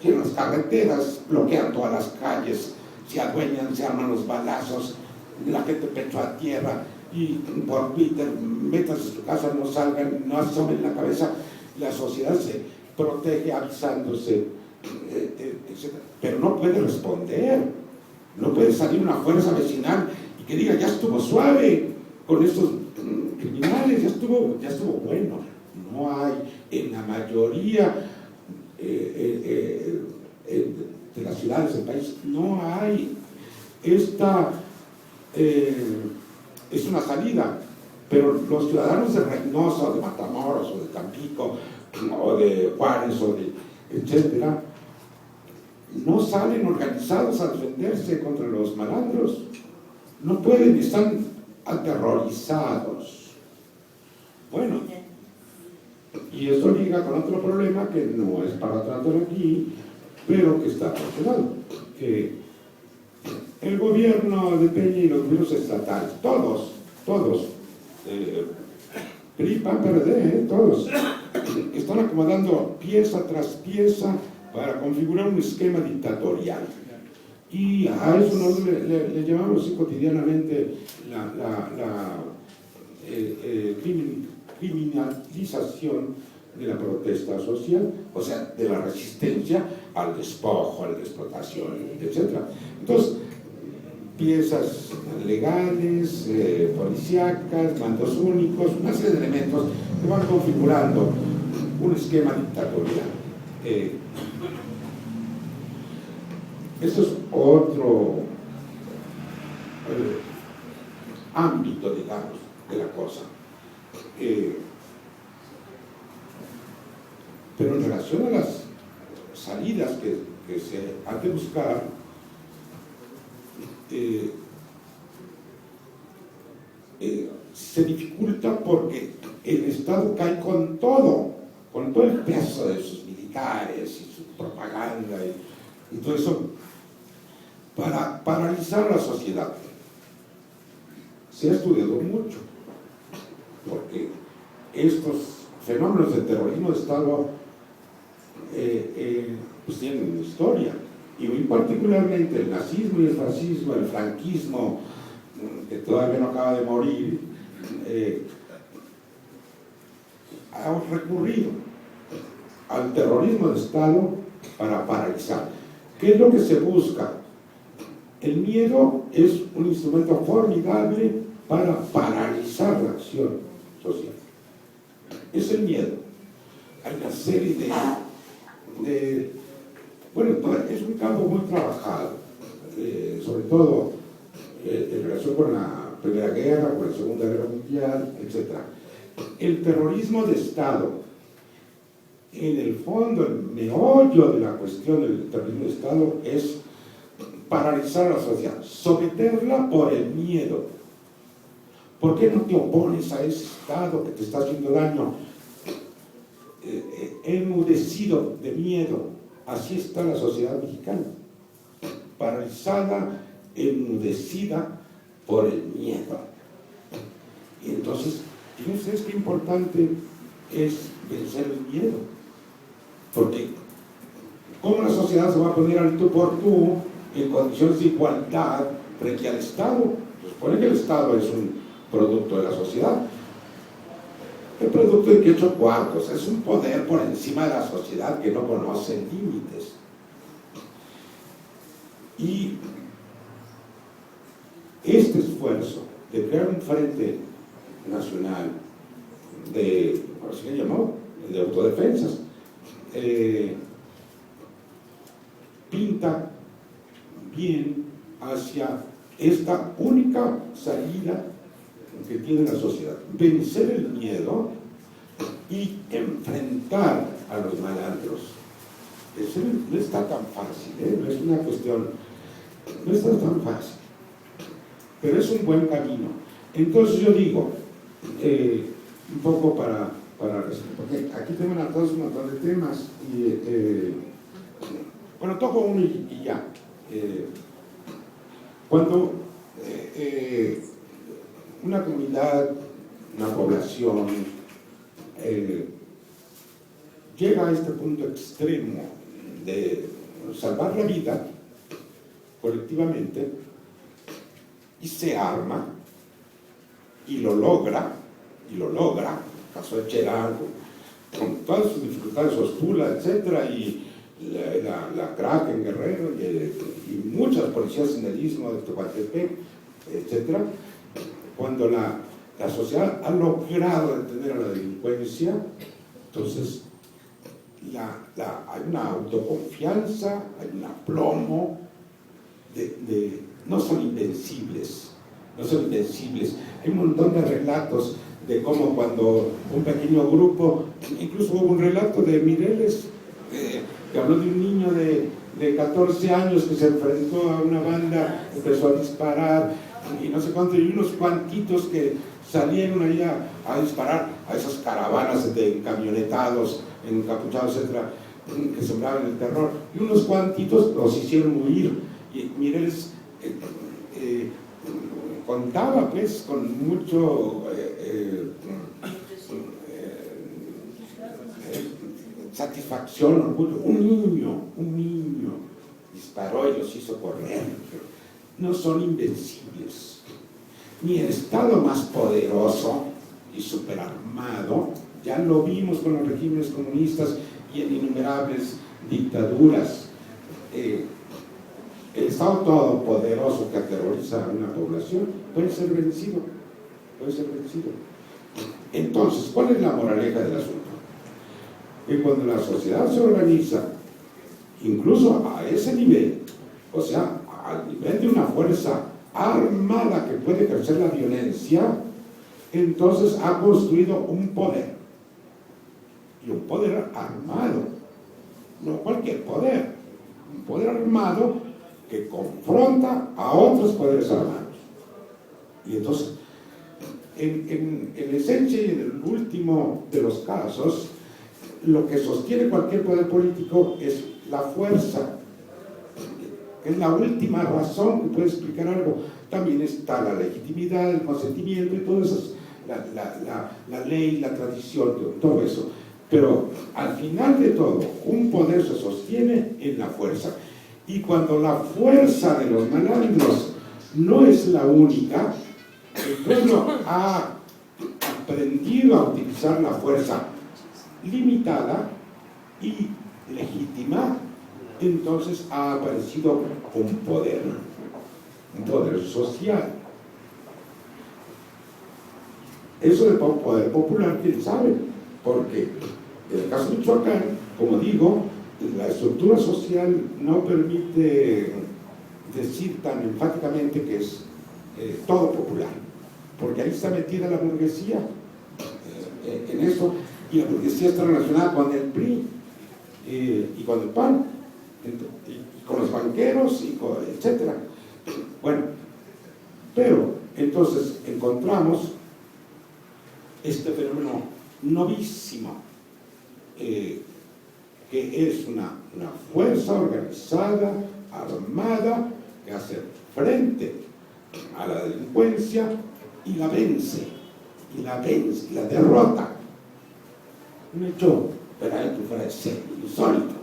en las carreteras, bloquean todas las calles, se adueñan, se arman los balazos, la gente pecho a tierra, y por Twitter, métanse a su casa, no salgan, no asomen la cabeza. La sociedad se protege avisándose, etc. Pero no puede responder, no puede salir una fuerza vecinal y que diga, ya estuvo suave con estos criminales, ya estuvo bueno. No hay, en la mayoría de las ciudades del país, no hay esta, es una salida, pero los ciudadanos de Reynosa, o de Matamoros, o de Tampico, o de Juárez, o de etcétera, no salen organizados a defenderse contra los malandros, no pueden, están aterrorizados. Bueno, y eso liga con otro problema que no es para tratar aquí, pero que está relacionado, que el gobierno de Peña y los gobiernos estatales, todos, PRI, PAN, PRD, todos, están acomodando pieza tras pieza para configurar un esquema dictatorial. Y a eso nos le llamamos así cotidianamente la criminalización de la protesta social, o sea, de la resistencia al despojo, a la explotación, etc. Entonces, piezas legales, policíacas, mandos únicos, una serie de elementos que van configurando un esquema dictatorial. Esto es otro ámbito, digamos, de la cosa. Pero en relación a las salidas que se han de buscar, se dificulta porque el Estado cae con todo el peso de sus militares y su propaganda y todo eso, para paralizar la sociedad. Se ha estudiado mucho, porque estos fenómenos de terrorismo de Estado pues tienen una historia, y muy particularmente el nazismo y el fascismo, el franquismo, que todavía no acaba de morir, ha recurrido al terrorismo de Estado para paralizar. ¿Qué es lo que se busca? El miedo es un instrumento formidable para paralizar la acción social. Es el miedo. Hay una serie bueno, es un campo muy trabajado, sobre todo en relación con la Primera Guerra, con la Segunda Guerra Mundial, etc. El terrorismo de Estado, en el fondo, el meollo de la cuestión del terrorismo de Estado es paralizar a la sociedad, someterla por el miedo. ¿Por qué no te opones a ese Estado que te está haciendo daño? Enmudecido de miedo. Así está la sociedad mexicana, paralizada, enmudecida por el miedo. Y entonces, fíjense ustedes qué importante es vencer el miedo, porque ¿cómo la sociedad se va a poner al tú por tú en condiciones de igualdad frente al Estado? Se supone que el Estado es un producto de la sociedad. El producto de que 8 cuartos es un poder por encima de la sociedad que no conoce límites. Y este esfuerzo de crear un frente nacional de, ¿cómo se llamó? De autodefensas, pinta bien hacia esta única salida que tiene la sociedad: vencer el miedo y enfrentar a los malandros. Eso no está tan fácil, no es una cuestión, no está tan fácil, pero es un buen camino. Entonces yo digo, un poco para porque aquí tengo anotados un montón de temas y bueno, toco uno y ya. Cuando una comunidad, una población llega a este punto extremo de salvar la vida colectivamente y se arma y lo logra, caso de Cherán, con todas sus dificultades, Ostula, etcétera, y la crack en Guerrero y muchas policías en el istmo de Tehuantepec, etcétera. Cuando la sociedad ha logrado detener a la delincuencia, entonces hay una autoconfianza, hay un aplomo, no son invencibles. Hay un montón de relatos de cómo cuando un pequeño grupo, incluso hubo un relato de Mireles, que habló de un niño de 14 años que se enfrentó a una banda, empezó a disparar, y no sé cuánto, y unos cuantitos que salieron ahí a disparar a esas caravanas de camionetados, encapuchados, etcétera, que sembraban el terror, y unos cuantitos los hicieron huir. Y Mireles contaba pues con mucho satisfacción, orgullo. Un niño disparó y los hizo correr. No son invencibles. Ni el Estado más poderoso y superarmado, ya lo vimos con los regímenes comunistas y en innumerables dictaduras. El Estado todopoderoso que aterroriza a una población puede ser vencido. Entonces, ¿cuál es la moraleja del asunto? Que cuando la sociedad se organiza, incluso a ese nivel, o sea, al nivel de una fuerza armada que puede ejercer la violencia, entonces ha construido un poder, y un poder armado, no cualquier poder, un poder armado que confronta a otros poderes armados. Y entonces, en esencia y en el último de los casos, lo que sostiene cualquier poder político es la fuerza, que es la última razón que puede explicar algo. También está la legitimidad, el consentimiento y todo eso, la ley, la tradición, todo eso. Pero al final de todo, un poder se sostiene en la fuerza. Y cuando la fuerza de los malandros no es la única, el pueblo ha aprendido a utilizar la fuerza limitada y legítima, entonces ha aparecido un poder social. Eso del poder popular, quién sabe, porque en el caso de Michoacán, como digo, la estructura social no permite decir tan enfáticamente que es todo popular, porque ahí está metida la burguesía en eso, y la burguesía está relacionada con el PRI y con el PAN, y con los banqueros, etcétera. Bueno, pero entonces encontramos este fenómeno novísimo, que es una fuerza organizada, armada, que hace frente a la delincuencia y la vence, y la derrota. Un hecho verdaderamente fuera de serie, insólito.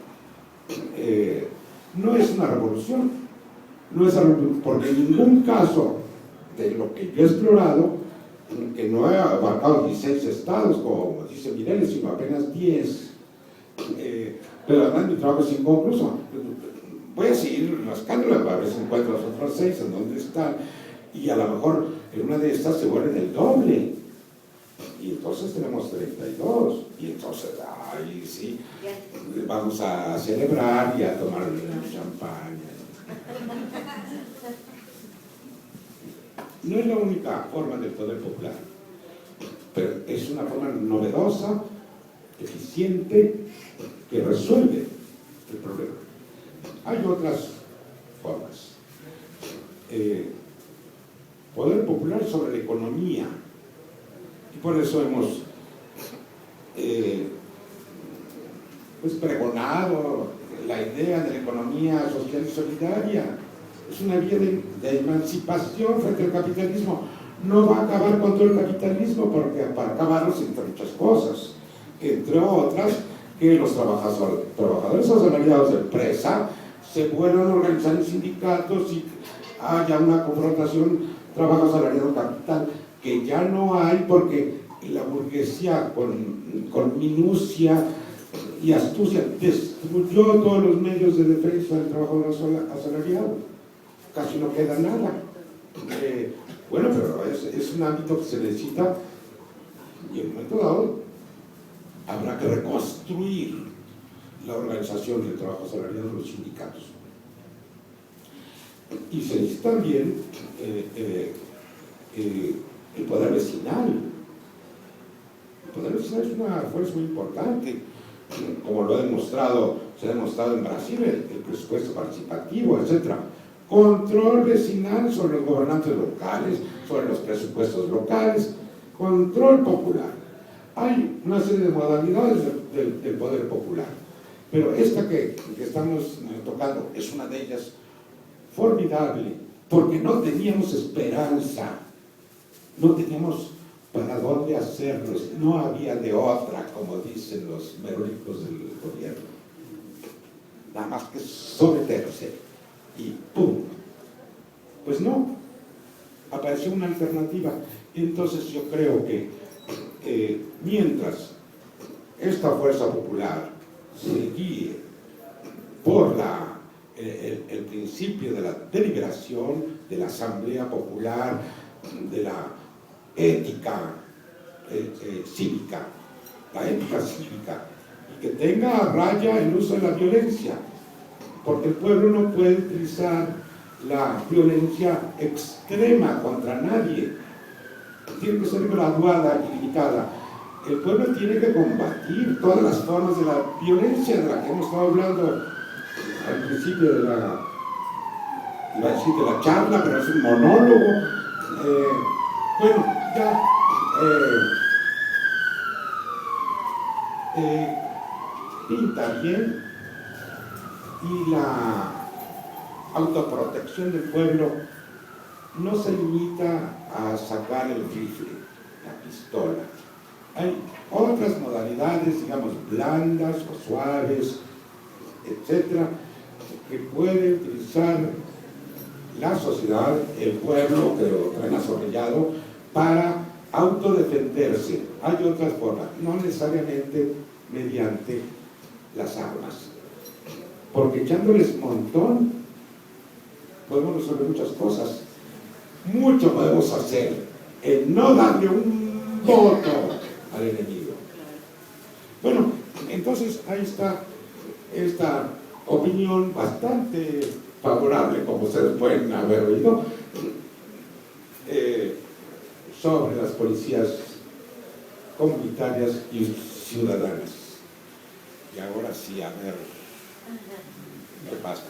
No es una revolución, porque en ningún caso de lo que yo he explorado, que no he abarcado 16 estados, como dice Mireles, sino apenas 10, pero además mi trabajo es inconcluso. Voy a seguir rascándolo a ver si encuentro los otros 6 en dónde están, y a lo mejor en una de estas se vuelven el doble, y entonces tenemos 32, y entonces, ay, sí, vamos a celebrar y a tomar champaña. No es la única forma del poder popular, pero es una forma novedosa, eficiente, que resuelve el problema. Hay otras formas. Poder popular sobre la economía, y por eso hemos pues pregonado la idea de la economía social y solidaria. Es una vía de emancipación frente al capitalismo. No va a acabar con todo el capitalismo, porque para acabarlo se necesitan muchas cosas, entre otras que los trabajadores asalariados de empresa se vuelvan a organizar en sindicatos y haya una confrontación trabajo asalariado capital, que ya no hay, porque la burguesía con minucia y astucia destruyó todos los medios de defensa del trabajador asalariado. Casi no queda nada. Bueno, pero es un ámbito que se necesita, y en un momento dado habrá que reconstruir la organización del trabajo asalariado de los sindicatos. Y se necesita también el poder vecinal. El poder vecinal es una fuerza muy importante, como lo se ha demostrado en Brasil, el presupuesto participativo, etc. Control vecinal sobre los gobernantes locales, sobre los presupuestos locales, control popular. Hay una serie de modalidades del poder popular, pero esta que estamos tocando es una de ellas formidable, porque no teníamos esperanza, no teníamos para dónde hacerlos, no había de otra, como dicen los merólicos del gobierno, nada más que someterse y ¡pum! Pues no, apareció una alternativa. Entonces yo creo que mientras esta fuerza popular se guíe por el principio de la deliberación, de la asamblea popular, de la ética cívica, y que tenga a raya el uso de la violencia, porque el pueblo no puede utilizar la violencia extrema contra nadie, tiene que ser graduada y limitada. El pueblo tiene que combatir todas las formas de la violencia de la que hemos estado hablando al principio de iba a decir de la charla, pero es un monólogo. Bueno, ya pinta bien, y la autoprotección del pueblo no se limita a sacar el rifle, la pistola. Hay otras modalidades, digamos, blandas o suaves, etcétera, que puede utilizar la sociedad, el pueblo, que lo traen asorrillado, para autodefenderse. Hay otras formas, no necesariamente mediante las armas, porque echándoles montón podemos resolver muchas cosas. Mucho podemos hacer en no darle un voto al enemigo. Bueno, entonces ahí está esta opinión bastante favorable, como ustedes pueden haber oído, sobre las policías comunitarias y ciudadanas. Y ahora sí, a ver qué pasa.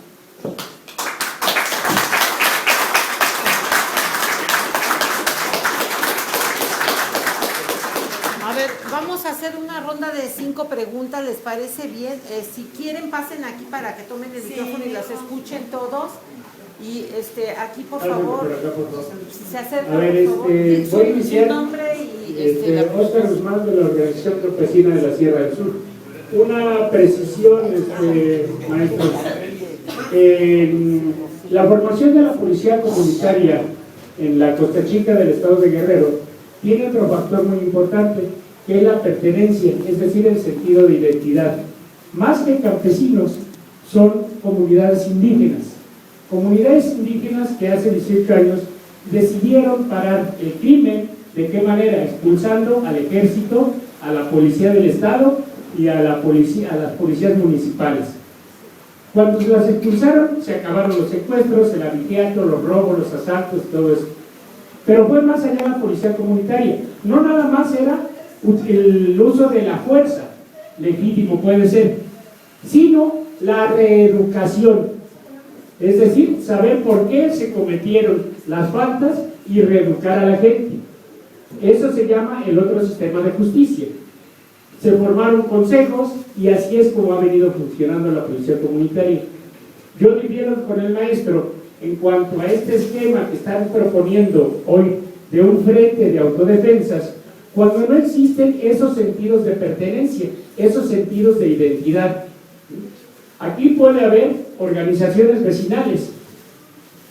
A ver, vamos a hacer una ronda de 5 preguntas, ¿les parece bien? Si quieren, pasen aquí para que tomen el micrófono y las escuchen todos. Y aquí, por favor, se acercan, a ver, por favor. voy a iniciar. Su nombre y Óscar Guzmán, de la Organización Campesina de la Sierra del Sur. Una precisión, maestros. La formación de la policía comunitaria en la Costa Chica del estado de Guerrero tiene otro factor muy importante, que es la pertenencia, es decir, el sentido de identidad. Más que campesinos, son comunidades indígenas. Comunidades indígenas que hace 18 años decidieron parar el crimen. ¿De qué manera? Expulsando al ejército, a la policía del estado y a las policías municipales. Cuando se las expulsaron, se acabaron los secuestros, el abigeato, los robos, los asaltos, todo eso. Pero fue más allá la policía comunitaria. No nada más era el uso de la fuerza, legítimo puede ser, sino la reeducación. Es decir, saber por qué se cometieron las faltas y reeducar a la gente. Eso se llama el otro sistema de justicia. Se formaron consejos y así es como ha venido funcionando la policía comunitaria. Yo difiero con el maestro en cuanto a este esquema que están proponiendo hoy de un frente de autodefensas, cuando no existen esos sentidos de pertenencia, esos sentidos de identidad. Aquí puede haber organizaciones vecinales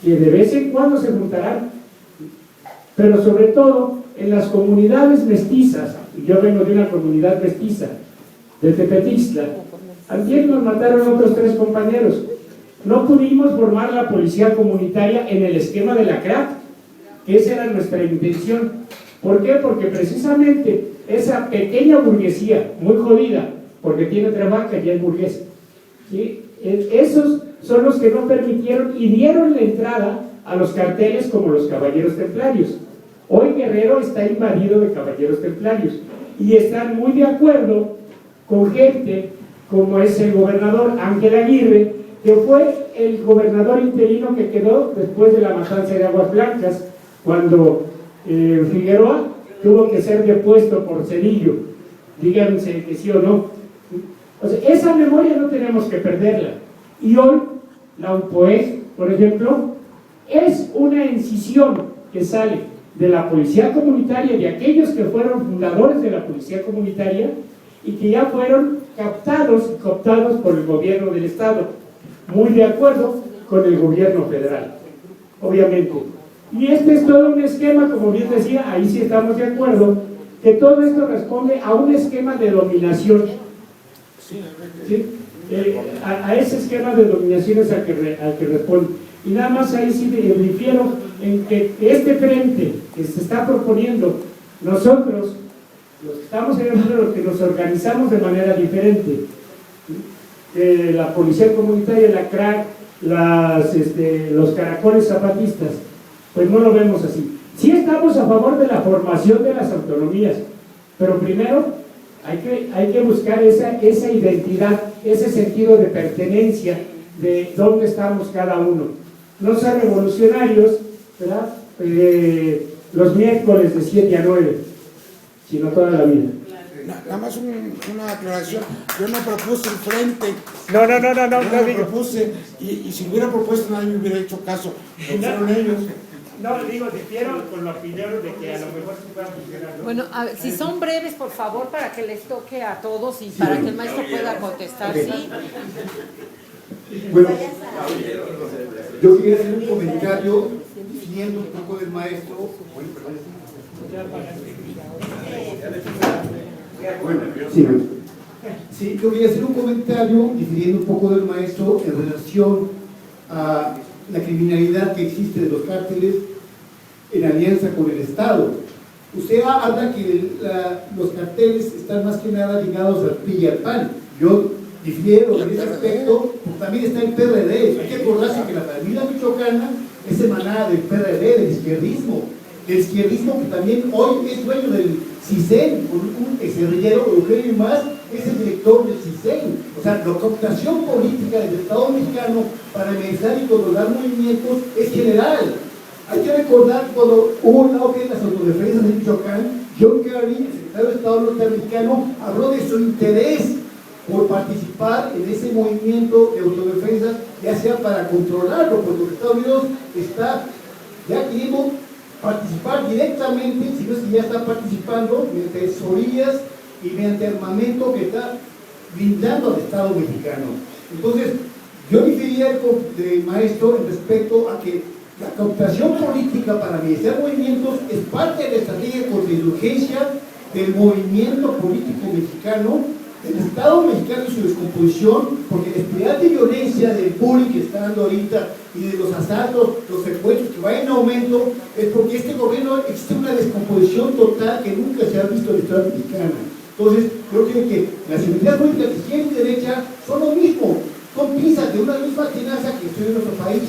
que de vez en cuando se juntarán, pero sobre todo en las comunidades mestizas. Yo vengo de una comunidad mestiza, de Tepetixtla. Antier nos mataron otros 3 compañeros. No pudimos formar la policía comunitaria en el esquema de la CRAC, que esa era nuestra intención. ¿Por qué? Porque precisamente esa pequeña burguesía, muy jodida, porque tiene trabajo y es burguesa, ¿sí? Esos son los que no permitieron y dieron la entrada a los carteles como los caballeros templarios. Hoy Guerrero está invadido de caballeros templarios y están muy de acuerdo con gente como es el gobernador Ángel Aguirre, que fue el gobernador interino que quedó después de la matanza de Aguas Blancas, cuando Figueroa tuvo que ser depuesto por Cedillo. Díganse que sí o no. O sea, esa memoria no tenemos que perderla. Y hoy la UPOEG, por ejemplo, Es una incisión que sale de la policía comunitaria, de aquellos que fueron fundadores de la policía comunitaria y que ya fueron captados y cooptados por el gobierno del estado, muy de acuerdo con el gobierno federal, obviamente. Y este es todo un esquema, como bien decía, ahí sí estamos de acuerdo, que todo esto responde a un esquema de dominación. ¿Sí? A ese esquema de dominación es al que responde. Y nada más ahí sí difiero en que este frente que se está proponiendo, nosotros, los que estamos en el mundo, los que nos organizamos de manera diferente, la policía comunitaria, la CRAC, los caracoles zapatistas, pues no lo vemos así. Sí estamos a favor de la formación de las autonomías, pero primero hay que buscar esa identidad, ese sentido de pertenencia, de dónde estamos cada uno. No ser revolucionarios, ¿verdad? Los miércoles de 7 a 9, sino toda la vida. Nada más una aclaración. Yo no propuse el frente. No Yo digo. propuse, y si hubiera propuesto nadie me hubiera hecho caso. Lo fueron ellos. No, digo, difiero con la opinión de que a lo mejor sí pueda funcionar, ¿no? Bueno, a ver, si son breves, por favor, para que les toque a todos y para que el maestro pueda contestar, ¿sí? Bueno, yo quería hacer un comentario siguiendo un poco del maestro. Sí, yo quería hacer un comentario difiriendo un poco del maestro en relación a la criminalidad que existe de los cárteles en alianza con el Estado. Usted habla que los carteles están más que nada ligados al PRI y al PAN. Yo difiero en ese aspecto, porque también está el PRD. Hay que acordarse que la familia michoacana es emanada del PRD, del izquierdismo que también hoy es dueño del CISEN, un exguerrillero Eugenio más, es el director del CISEN. O sea, la cooptación política del Estado mexicano para amenazar y controlar movimientos es general. Hay que recordar cuando hubo un auge de las autodefensas en Michoacán, John Kerry, el secretario de Estado norteamericano, habló de su interés por participar en ese movimiento de autodefensas, ya sea para controlarlo, porque los Estados Unidos está ya queriendo participar directamente, si no es que ya está participando, mediante asesorías y mediante armamento que está brindando al Estado mexicano. Entonces, yo diferiría del maestro en respecto a que la cooptación política para iniciar movimientos es parte de la estrategia de contrainsurgencia del movimiento político mexicano, del Estado mexicano y su descomposición, porque la espiral de violencia del bullying que está dando ahorita y de los asaltos, los secuestros que van en aumento, es porque este gobierno existe una descomposición total que nunca se ha visto en la historia mexicana. Entonces, yo creo que las identidades políticas de izquierda y derecha son lo mismo, son pinzas de una misma tenaza que estoy en nuestro país.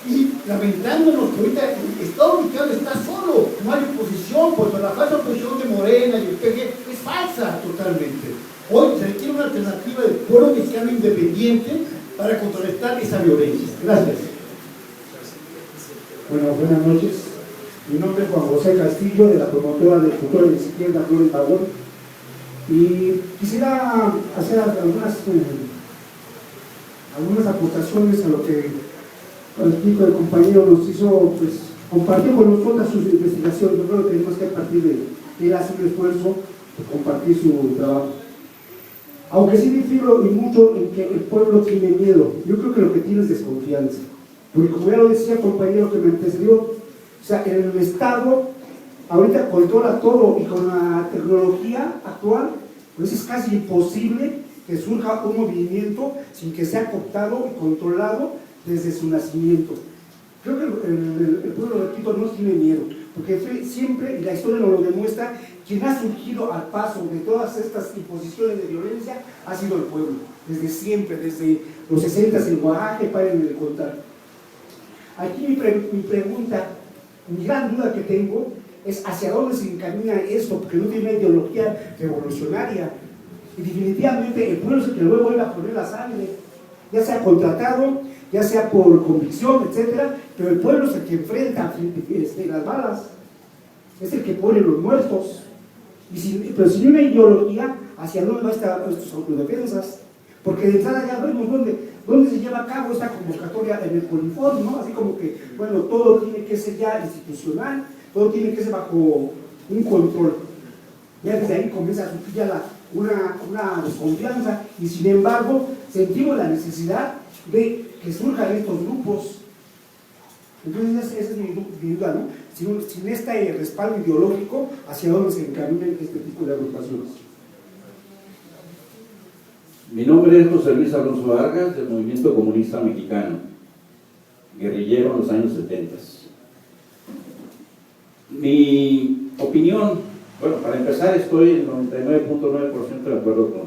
Y lamentándonos que ahorita el Estado mexicano está solo, no hay oposición, porque la falsa oposición de Morena y el PG es falsa totalmente. Hoy se requiere una alternativa del pueblo mexicano independiente para contrarrestar esa violencia. Gracias. Bueno, buenas noches. Mi nombre es Juan José Castillo, de la promotora del futuro de la izquierda, Flores Pagón. Y quisiera hacer algunas aportaciones a lo que el equipo de compañeros nos hizo, pues, compartir con nosotros sus investigaciones. Yo creo que tenemos que partir de él hacer el esfuerzo de compartir su trabajo. Aunque sí difiero y mucho en que el pueblo tiene miedo, yo creo que lo que tiene es desconfianza. Porque como ya lo decía el compañero que me antecedió, o sea, el Estado ahorita controla todo y con la tecnología actual, pues es casi imposible que surja un movimiento sin que sea cooptado y controlado desde su nacimiento. Creo que el pueblo, repito, no tiene miedo, porque siempre, y la historia nos lo demuestra, quien ha surgido al paso de todas estas imposiciones de violencia ha sido el pueblo, desde siempre, desde los 60 en Oaxaca, paren de contar. Aquí mi pregunta, mi gran duda que tengo, es hacia dónde se encamina esto, porque no tiene una ideología revolucionaria, y definitivamente el pueblo es el que luego vuelve a poner la sangre, ya sea contratado, ya sea por convicción, etcétera, pero el pueblo es el que enfrenta las balas, es el que pone los muertos, pero sin una ideología, ¿hacia dónde va a estar nuestras autodefensas? porque de entrada ya vemos dónde se lleva a cabo esta convocatoria en el Colifón, ¿no? Así como que, bueno, todo tiene que ser ya institucional, todo tiene que ser bajo un control. Ya desde ahí comienza a surgir ya una desconfianza, y sin embargo sentimos la necesidad de que surjan estos grupos. Entonces esa es mi duda, ¿no? Sin este respaldo ideológico, ¿hacia dónde se encaminan este tipo de agrupaciones? Mi nombre es José Luis Alonso Vargas, del Movimiento Comunista Mexicano, guerrillero en los años 70. Mi opinión, bueno, para empezar, estoy en 99.9% de acuerdo con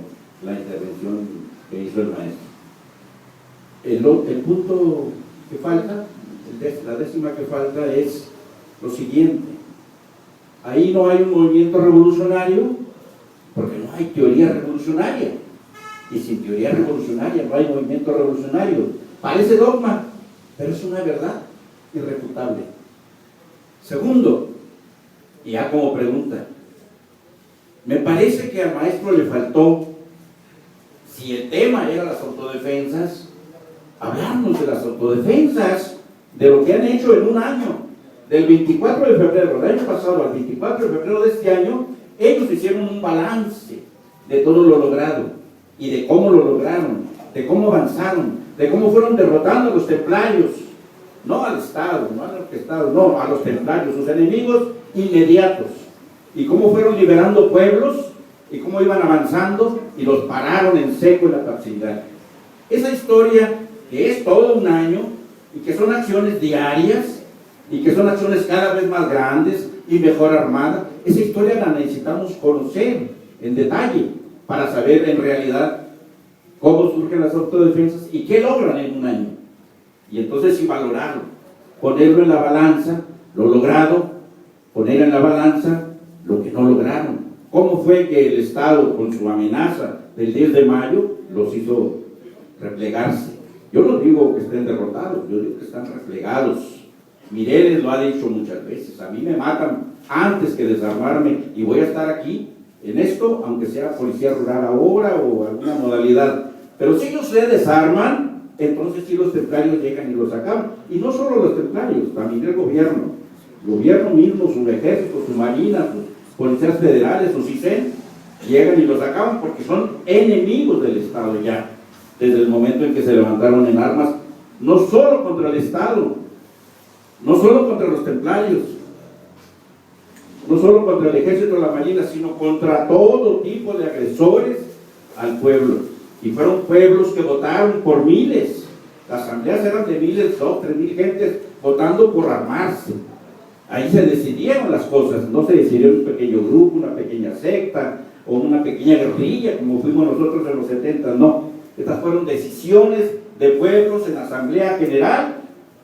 la intervención que hizo el maestro. El punto que falta, la décima que falta, es lo siguiente: ahí no hay un movimiento revolucionario porque no hay teoría revolucionaria, y sin teoría revolucionaria no hay movimiento revolucionario. Parece dogma, pero es una verdad irrefutable. Segundo, y ya como pregunta, me parece que al maestro le faltó, si el tema era las autodefensas, hablarnos de las autodefensas, de lo que han hecho en un año, del 24 de febrero del año pasado al 24 de febrero de este año. Ellos hicieron un balance de todo lo logrado y de cómo lo lograron, de cómo avanzaron, de cómo fueron derrotando a los templarios, no al Estado, no a los templarios, sus enemigos inmediatos, y cómo fueron liberando pueblos y cómo iban avanzando y los pararon en seco en la facilidad. Esa historia, que es todo un año y que son acciones diarias y que son acciones cada vez más grandes y mejor armadas, esa historia la necesitamos conocer en detalle para saber en realidad cómo surgen las autodefensas y qué logran en un año. Y entonces sí valorarlo, ponerlo en la balanza, lo logrado, poner en la balanza lo que no lograron. ¿Cómo fue que el Estado, con su amenaza del 10 de mayo, los hizo replegarse? Yo no digo que estén derrotados, yo digo que están replegados. Mireles lo ha dicho muchas veces: a mí me matan antes que desarmarme, y voy a estar aquí en esto, aunque sea policía rural ahora o alguna modalidad. Pero si ellos se desarman, entonces sí los templarios llegan y los acaban. Y no solo los templarios, también el gobierno mismo, su ejército, su marina, sus policías federales, su CISEN, llegan y los acaban porque son enemigos del Estado ya, desde el momento en que se levantaron en armas, no solo contra el Estado, no solo contra los templarios, no solo contra el ejército de la marina, sino contra todo tipo de agresores al pueblo. Y fueron pueblos que votaron por miles. Las asambleas eran de miles, 2, 3 mil gentes votando por armarse. Ahí se decidieron las cosas, no se decidió en un pequeño grupo, una pequeña secta o una pequeña guerrilla como fuimos nosotros en los 70, no. Estas fueron decisiones de pueblos en asamblea general,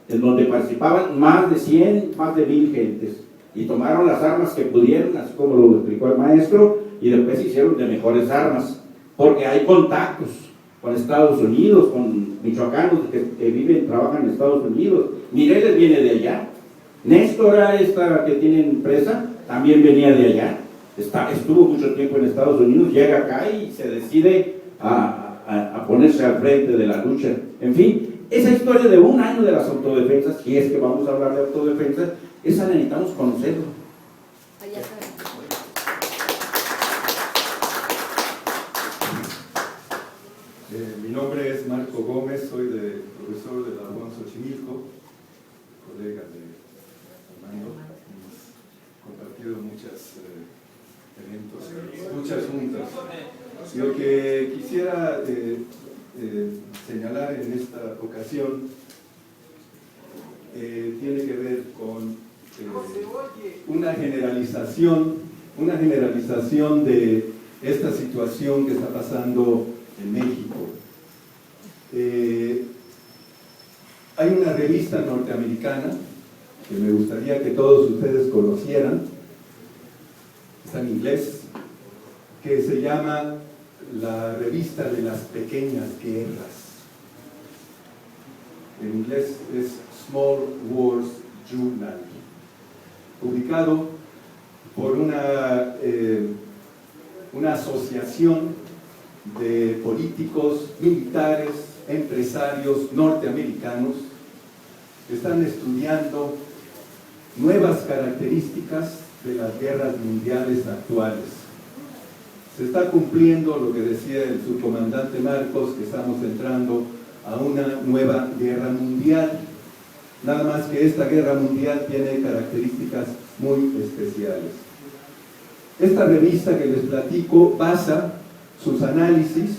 en donde participaban más de 100, más de 1000 gentes, y tomaron las armas que pudieron, así como lo explicó el maestro, y después hicieron de mejores armas, porque hay contactos con Estados Unidos, con michoacanos que viven, trabajan en Estados Unidos. Mireles viene de allá, Néstora, esta que tiene empresa, también venía de allá, estuvo mucho tiempo en Estados Unidos, llega acá y se decide a ponerse al frente de la lucha. En fin, esa historia de un año de las autodefensas, si es que vamos a hablar de autodefensas, esa necesitamos conocerlo. Mi nombre es Marco Gómez, soy profesor de la UAM Xochimilco, colega de Armando. Hemos compartido muchos eventos, muchas juntas. Lo que quisiera señalar en esta ocasión tiene que ver con una generalización de esta situación que está pasando en México. Hay una revista norteamericana que me gustaría que todos ustedes conocieran, está en inglés, que se llama la revista de las pequeñas guerras. En inglés es Small Wars Journal, publicado por una asociación de políticos, militares, empresarios norteamericanos que están estudiando nuevas características de las guerras mundiales actuales. Se está cumpliendo lo que decía el subcomandante Marcos, que estamos entrando a una nueva guerra mundial. Nada más que esta guerra mundial tiene características muy especiales. Esta revista que les platico basa sus análisis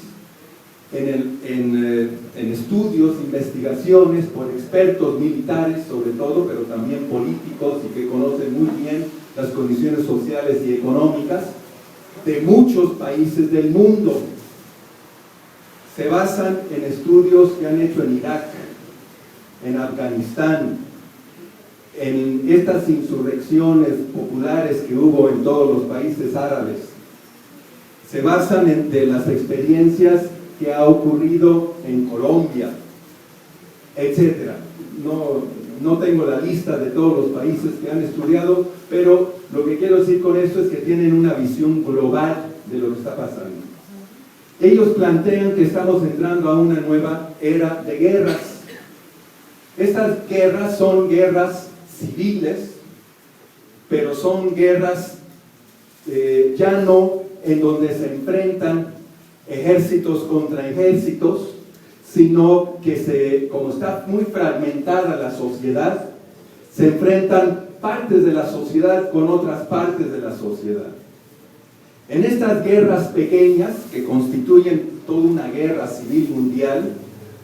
en estudios, investigaciones por expertos militares sobre todo, pero también políticos y que conocen muy bien las condiciones sociales y económicas de muchos países del mundo. Se basan en estudios que han hecho en Irak, en Afganistán, en estas insurrecciones populares que hubo en todos los países árabes. Se basan en las experiencias que ha ocurrido en Colombia, etc. No tengo la lista de todos los países que han estudiado, pero lo que quiero decir con esto es que tienen una visión global de lo que está pasando. Ellos plantean que estamos entrando a una nueva era de guerras. Estas guerras son guerras civiles, pero son guerras ya no en donde se enfrentan ejércitos contra ejércitos, sino que como está muy fragmentada la sociedad, se enfrentan partes de la sociedad con otras partes de la sociedad. En estas guerras pequeñas, que constituyen toda una guerra civil mundial,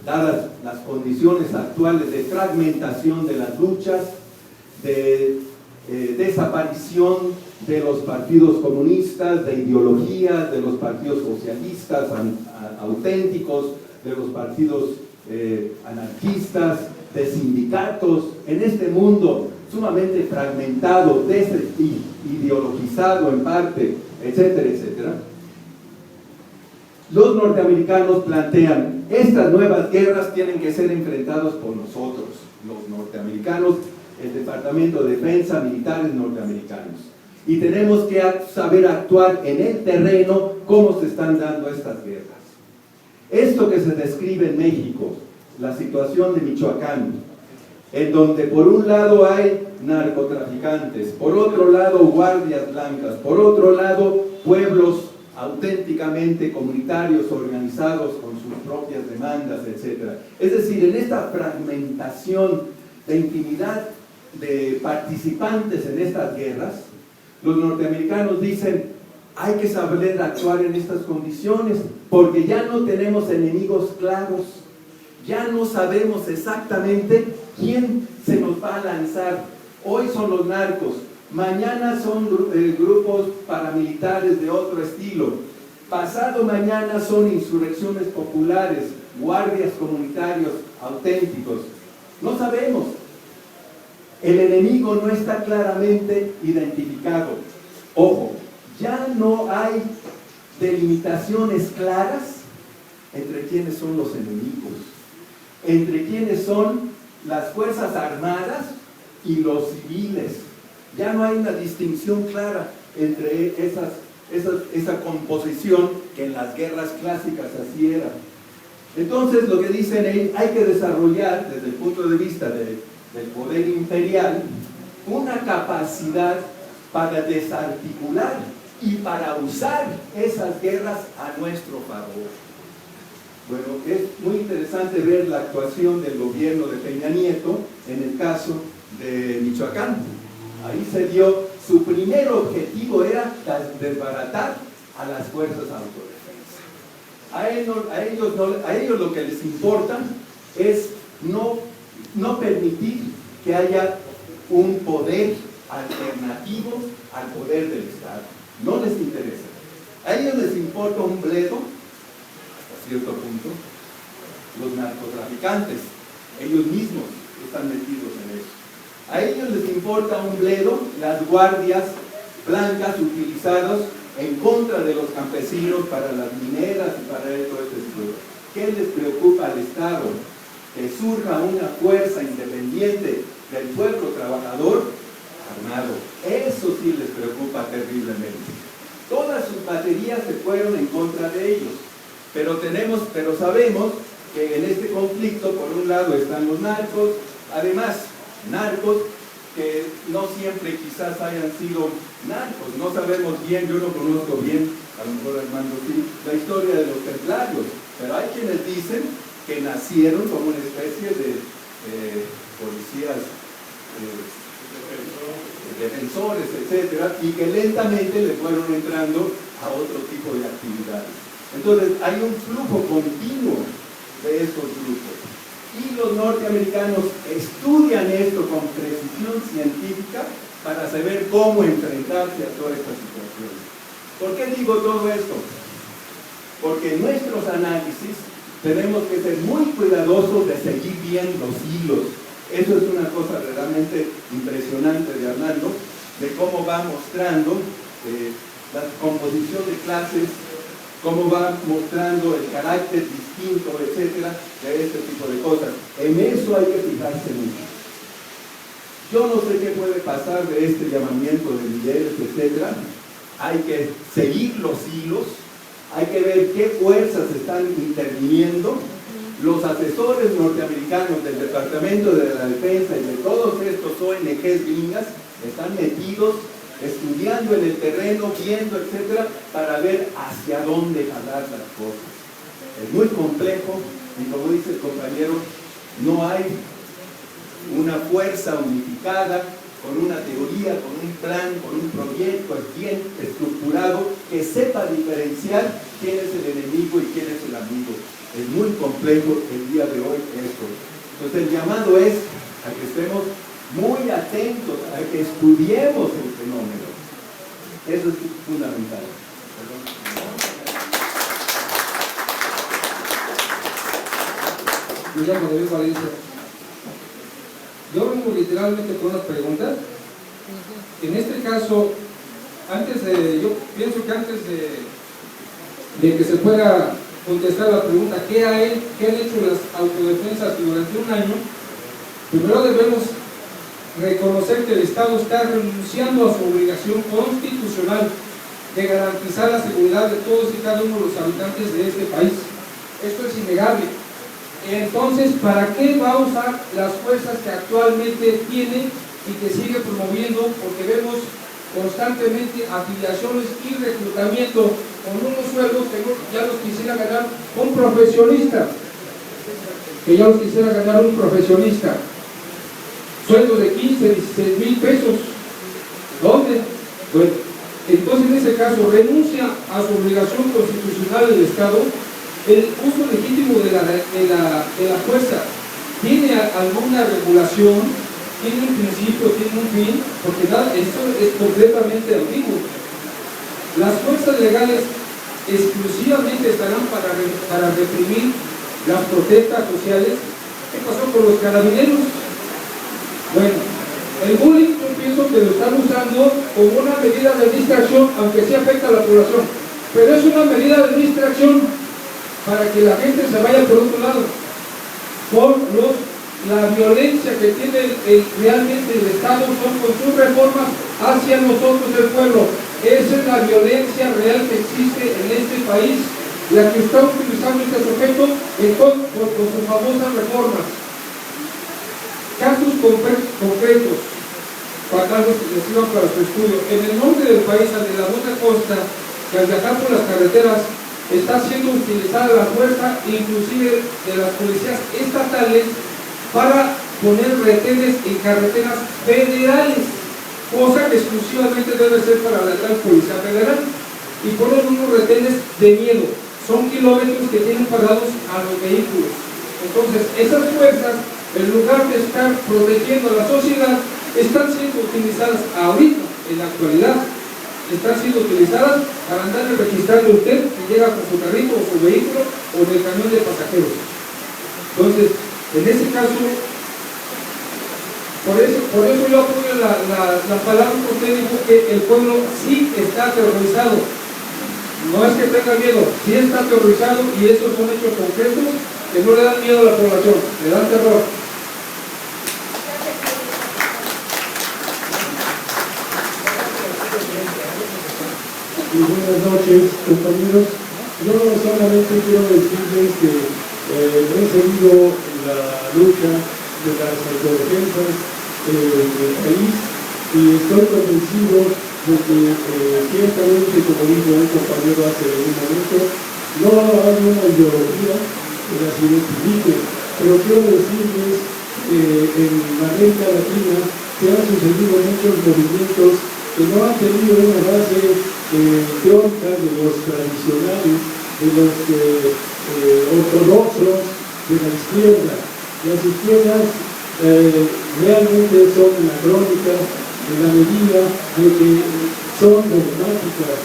dadas las condiciones actuales de fragmentación de las luchas, de desaparición de los partidos comunistas, de ideologías, de los partidos socialistas auténticos, de los partidos anarquistas, de sindicatos, en este mundo sumamente fragmentado, ideologizado en parte, etcétera, etcétera. Los norteamericanos plantean, estas nuevas guerras tienen que ser enfrentadas por nosotros, los norteamericanos, el Departamento de Defensa, militares norteamericanos. Y tenemos que saber actuar en el terreno cómo se están dando estas guerras. Esto que se describe en México, la situación de Michoacán, en donde por un lado hay narcotraficantes, por otro lado guardias blancas, por otro lado pueblos auténticamente comunitarios organizados con sus propias demandas, etc. Es decir, en esta fragmentación de infinidad de participantes en estas guerras, los norteamericanos dicen, hay que saber actuar en estas condiciones, porque ya no tenemos enemigos claros, ya no sabemos exactamente quién se nos va a lanzar. Hoy son los narcos, mañana son grupos paramilitares de otro estilo, pasado mañana son insurrecciones populares, guardias comunitarios auténticos. No sabemos. El enemigo no está claramente identificado. Ojo, ya no hay delimitaciones claras entre quiénes son los enemigos, entre quiénes son las fuerzas armadas y los civiles. Ya no hay una distinción clara entre esa composición que en las guerras clásicas así era. Entonces lo que dicen es, hay que desarrollar desde el punto de vista del poder imperial una capacidad para desarticular y para usar esas guerras a nuestro favor. Bueno, es muy interesante ver la actuación del gobierno de Peña Nieto en el caso de Michoacán. Ahí se dio, su primer objetivo era desbaratar a las fuerzas autodefensa. A ellos lo que les importa es no permitir que haya un poder alternativo al poder del Estado. No les interesa. A ellos les importa un bledo, hasta cierto punto, los narcotraficantes, ellos mismos están metidos en eso. A ellos les importa un bledo las guardias blancas utilizadas en contra de los campesinos para las mineras y para todo este tipo. ¿Qué les preocupa al Estado? Que surja una fuerza independiente del pueblo trabajador armado. Eso sí les preocupa terriblemente. Todas sus baterías se fueron en contra de ellos. Pero sabemos que en este conflicto, por un lado están los narcos, además, narcos que no siempre quizás hayan sido narcos, no sabemos bien, yo no conozco bien, a lo mejor Armando sí, la historia de los templarios, pero hay quienes dicen que nacieron como una especie de policías, defensores, etcétera, y que lentamente le fueron entrando a otro tipo de actividades. Entonces hay un flujo continuo de estos grupos. Y los norteamericanos estudian esto con precisión científica para saber cómo enfrentarse a toda esta situación. ¿Por qué digo todo esto? Porque en nuestros análisis tenemos que ser muy cuidadosos de seguir bien los hilos. Eso es una cosa realmente impresionante de Armando, de cómo va mostrando la composición de clases, cómo va mostrando el carácter distinto, etcétera, de este tipo de cosas. En eso hay que fijarse mucho. Yo no sé qué puede pasar de este llamamiento de niveles, etcétera. Hay que seguir los hilos, hay que ver qué fuerzas están interviniendo. Los asesores norteamericanos del Departamento de la Defensa y de todos estos ONGs gringas están metidos, estudiando en el terreno, viendo, etcétera, para ver hacia dónde jalar las cosas. Es muy complejo y como dice el compañero, no hay una fuerza unificada con una teoría, con un plan, con un proyecto bien estructurado que sepa diferenciar quién es el enemigo y quién es el amigo. Es muy complejo el día de hoy esto. Entonces el llamado es a que estemos muy atentos, a que estudiemos el fenómeno. Eso es fundamental. Me llamo David Valencia. Yo vengo literalmente con unas preguntas. En este caso, yo pienso que antes de que se pueda contestar la pregunta ¿qué han hecho las autodefensas durante un año? Primero debemos reconocer que el Estado está renunciando a su obligación constitucional de garantizar la seguridad de todos y cada uno de los habitantes de este país. Esto es innegable. Entonces, ¿para qué va a usar las fuerzas que actualmente tiene y que sigue promoviendo? Porque vemos constantemente afiliaciones y reclutamiento con unos sueldos que ya los quisiera ganar un profesionista. Sueldos de 15, 16 mil pesos. ¿Dónde? Bueno, entonces en ese caso renuncia a su obligación constitucional del Estado. El uso legítimo de la fuerza tiene alguna regulación, tiene un principio, tiene un fin, porque esto es completamente ambiguo. Las fuerzas legales exclusivamente estarán para reprimir las protestas sociales. ¿Qué pasó con los carabineros? Bueno, el bullying yo pienso que lo están usando como una medida de distracción, aunque sí afecta a la población, pero es una medida de distracción para que la gente se vaya por otro lado. La violencia que tiene realmente el Estado son con sus reformas hacia nosotros el pueblo. Esa es la violencia real que existe en este país, la que está utilizando este sujeto con sus famosas reformas. Casos concretos, para que les sirvan para su estudio. En el norte del país, de la buena costa, que al viajar por las carreteras está siendo utilizada la fuerza, inclusive de las policías estatales, para poner retenes en carreteras federales, cosa que exclusivamente debe ser para la gran policía federal, y ponen unos retenes de miedo. Son kilómetros que tienen pagados a los vehículos. Entonces, esas fuerzas, en lugar de estar protegiendo a la sociedad, están siendo utilizadas ahorita, en la actualidad, están siendo utilizadas para andar registrando usted que llega con su carrito o su vehículo o en el camión de pasajeros. Entonces, en ese caso, por eso yo apoyo la palabra que usted dijo, que el pueblo sí está aterrorizado. No es que tenga miedo, sí está aterrorizado, y estos son hechos concretos que no le dan miedo a la población, le dan terror. Muy buenas noches, compañeros. yo solamente quiero decirles que he seguido la lucha de las autodefensas del país y estoy convencido de que ciertamente, como dijo un compañero hace un momento, no hay una ideología que las identifique, pero quiero decirles que en América Latina se han sucedido muchos movimientos que no han tenido una base teórica de los tradicionales, de los ortodoxos, de la izquierda. Las izquierdas realmente son anacrónicas en la medida de que son dogmáticas,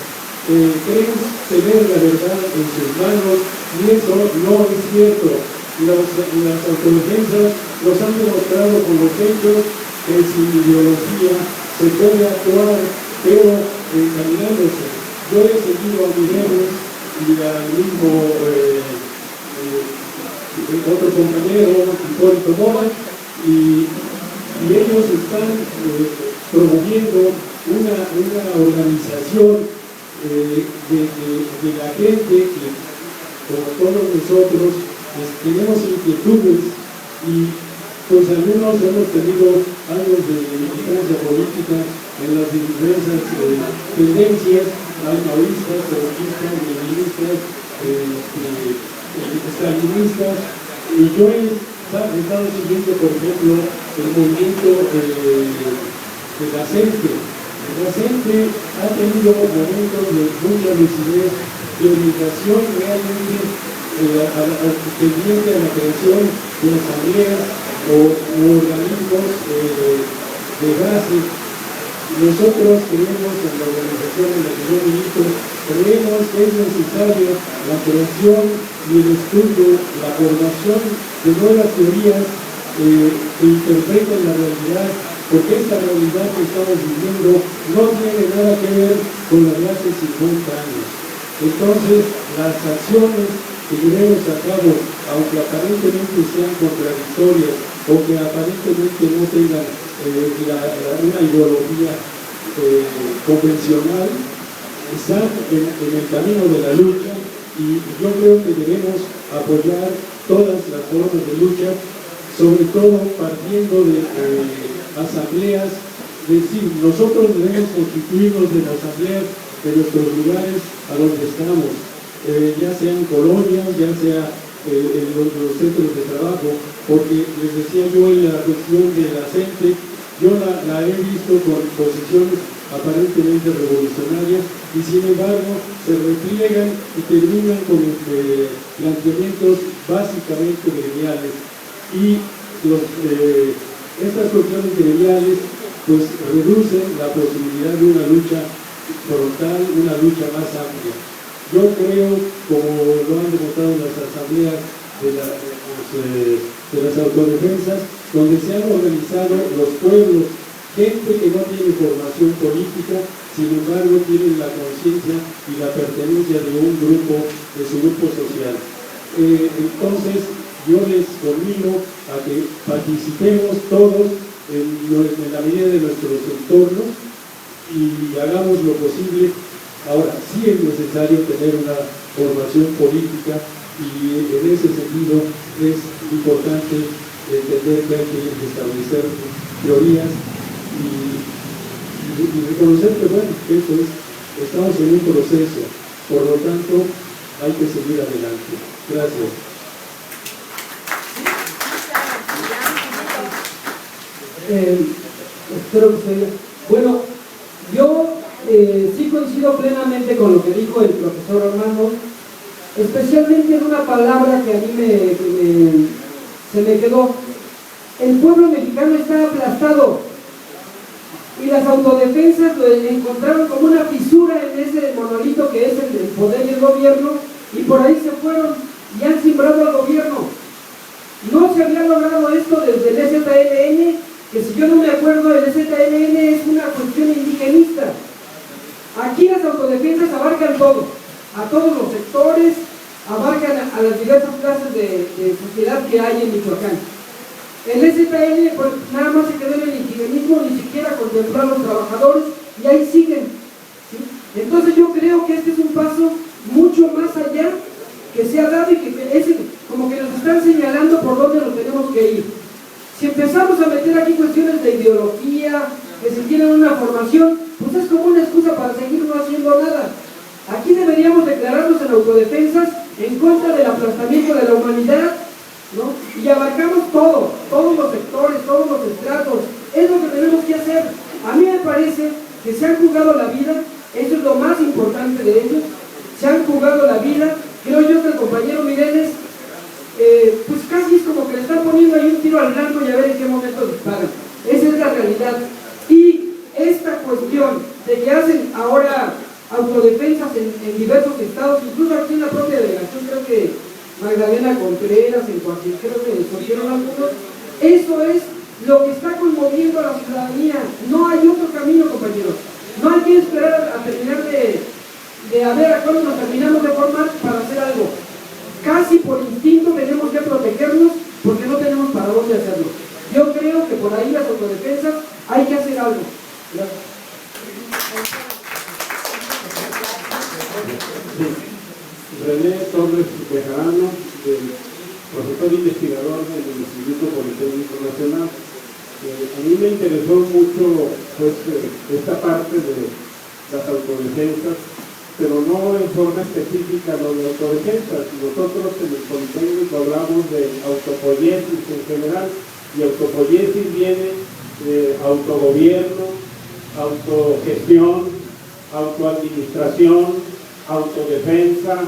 creen tener la verdad en sus manos y eso no es cierto. Las autodefensas nos han demostrado con los hechos que sin ideología se puede actuar, pero encaminándose. Yo he seguido a Mireles y al mismo otro compañero, Hipólito Mora, y ellos están promoviendo una organización de la gente que, como todos nosotros, tenemos inquietudes y pues algunos hemos tenido años de militancia política en las diversas tendencias, hay maoístas, peronistas, leninistas, estalinistas, y yo he estado siguiendo, por ejemplo, el movimiento de la gente. La gente ha tenido momentos de mucha lucidez, de orientación realmente pendiente a la creación de asambleas o organismos de base. Nosotros creemos en la organización en la que yo milito, creemos que es necesaria la creación y el estudio, la formación de nuevas teorías que interpreten la realidad, porque esta realidad que estamos viviendo no tiene nada que ver con la de hace 50 años. Entonces, las acciones que llevemos a cabo, aunque aparentemente sean contradictorias o que aparentemente no tengan una ideología convencional, están en el camino de la lucha y yo creo que debemos apoyar todas las formas de lucha, sobre todo partiendo de asambleas, es decir, nosotros debemos constituirnos en asambleas de nuestros lugares a donde estamos, ya sean colonias, ya sea en los centros de trabajo, porque les decía yo en la cuestión de la gente, yo la he visto con posiciones aparentemente revolucionarias y sin embargo se repliegan y terminan con planteamientos básicamente gremiales y estas cuestiones gremiales pues reducen la posibilidad de una lucha frontal, una lucha más amplia. Yo creo, como lo han demostrado las asambleas de las autodefensas, donde se han organizado los pueblos, gente que no tiene formación política, sin embargo tienen la conciencia y la pertenencia de un grupo, de su grupo social. Entonces, yo les convido a que participemos todos en la medida de nuestros entornos y hagamos lo posible. Ahora, sí es necesario tener una formación política y en ese sentido es importante entender que hay que establecer teorías y reconocer que, bueno, eso es, estamos en un proceso, por lo tanto hay que seguir adelante. Gracias. Espero que se oiga. Bueno, yo sí coincido plenamente con lo que dijo el profesor Armando, especialmente en una palabra que a mí se me quedó. El pueblo mexicano está aplastado y las autodefensas lo encontraron como una fisura en ese monolito que es el poder y el gobierno, y por ahí se fueron y han simbrado al gobierno. No se había logrado esto desde el EZLN, que si yo no me acuerdo, el EZLN es una cuestión indigenista. Aquí las autodefensas abarcan todo, a todos los sectores, abarcan a las diversas clases de sociedad que hay en Michoacán. El EZLN pues, nada más se quedó en el indigenismo, ni siquiera contempló a los trabajadores y ahí siguen, ¿sí? Entonces yo creo que este es un paso muy mucho más allá que se ha dado y que es como que nos están señalando por dónde nos tenemos que ir. Si empezamos a meter aquí cuestiones de ideología, que se tienen una formación, pues es como una excusa para seguir no haciendo nada. Aquí deberíamos declararnos en autodefensas en contra del aplastamiento de la humanidad, ¿no? Y abarcamos todo, todos los sectores, todos los estratos. Es lo que tenemos que hacer. A mí me parece que se han jugado la vida, eso es lo más importante de ellos, se han jugado la vida. Creo yo que el compañero Mireles, pues casi es como que le están poniendo ahí un tiro al blanco y a ver en qué momento disparan. Esa es la realidad. Y esta cuestión de que hacen ahora autodefensas en diversos estados, incluso aquí en la propia delegación, creo que Magdalena Contreras, en cualquier, creo que surgieron algunos, eso es lo que está conmoviendo a la ciudadanía. No hay otro camino, compañeros. No hay que esperar a terminar de a ver a cuándo nos terminamos de formar para hacer algo. Casi por instinto tenemos que protegernos porque no tenemos para dónde hacerlo. Yo creo que por ahí las autodefensas hay que hacer algo. Gracias. René Torres Bejarano, profesor investigador del Instituto Politécnico Nacional. A mí me interesó mucho pues, esta parte de las autodefensas, pero no en forma específica lo de autodefensas. Nosotros en el Politécnico hablamos de autopoiesis en general, y autopoiesis viene de autogobierno, autogestión, autoadministración, autodefensa,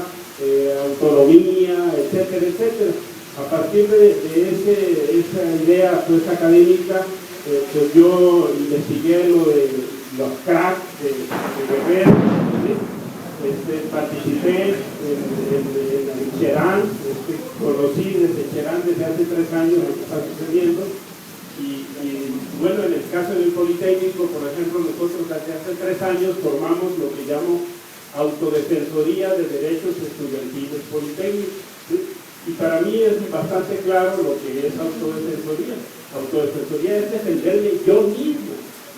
autonomía, etcétera, etcétera. A partir de esa idea pues, académica, pues yo investigué lo de los cracks de Guerrero, ¿sí? Participé en Cherán, conocí desde Cherán desde hace 3 años lo que está sucediendo. Y bueno, en el caso del Politécnico, por ejemplo, nosotros desde hace 3 años formamos lo que llamo Autodefensoría de Derechos Estudiantiles Politécnicos, ¿sí? Y para mí es bastante claro lo que es autodefensoría. Autodefensoría es defenderme yo mismo,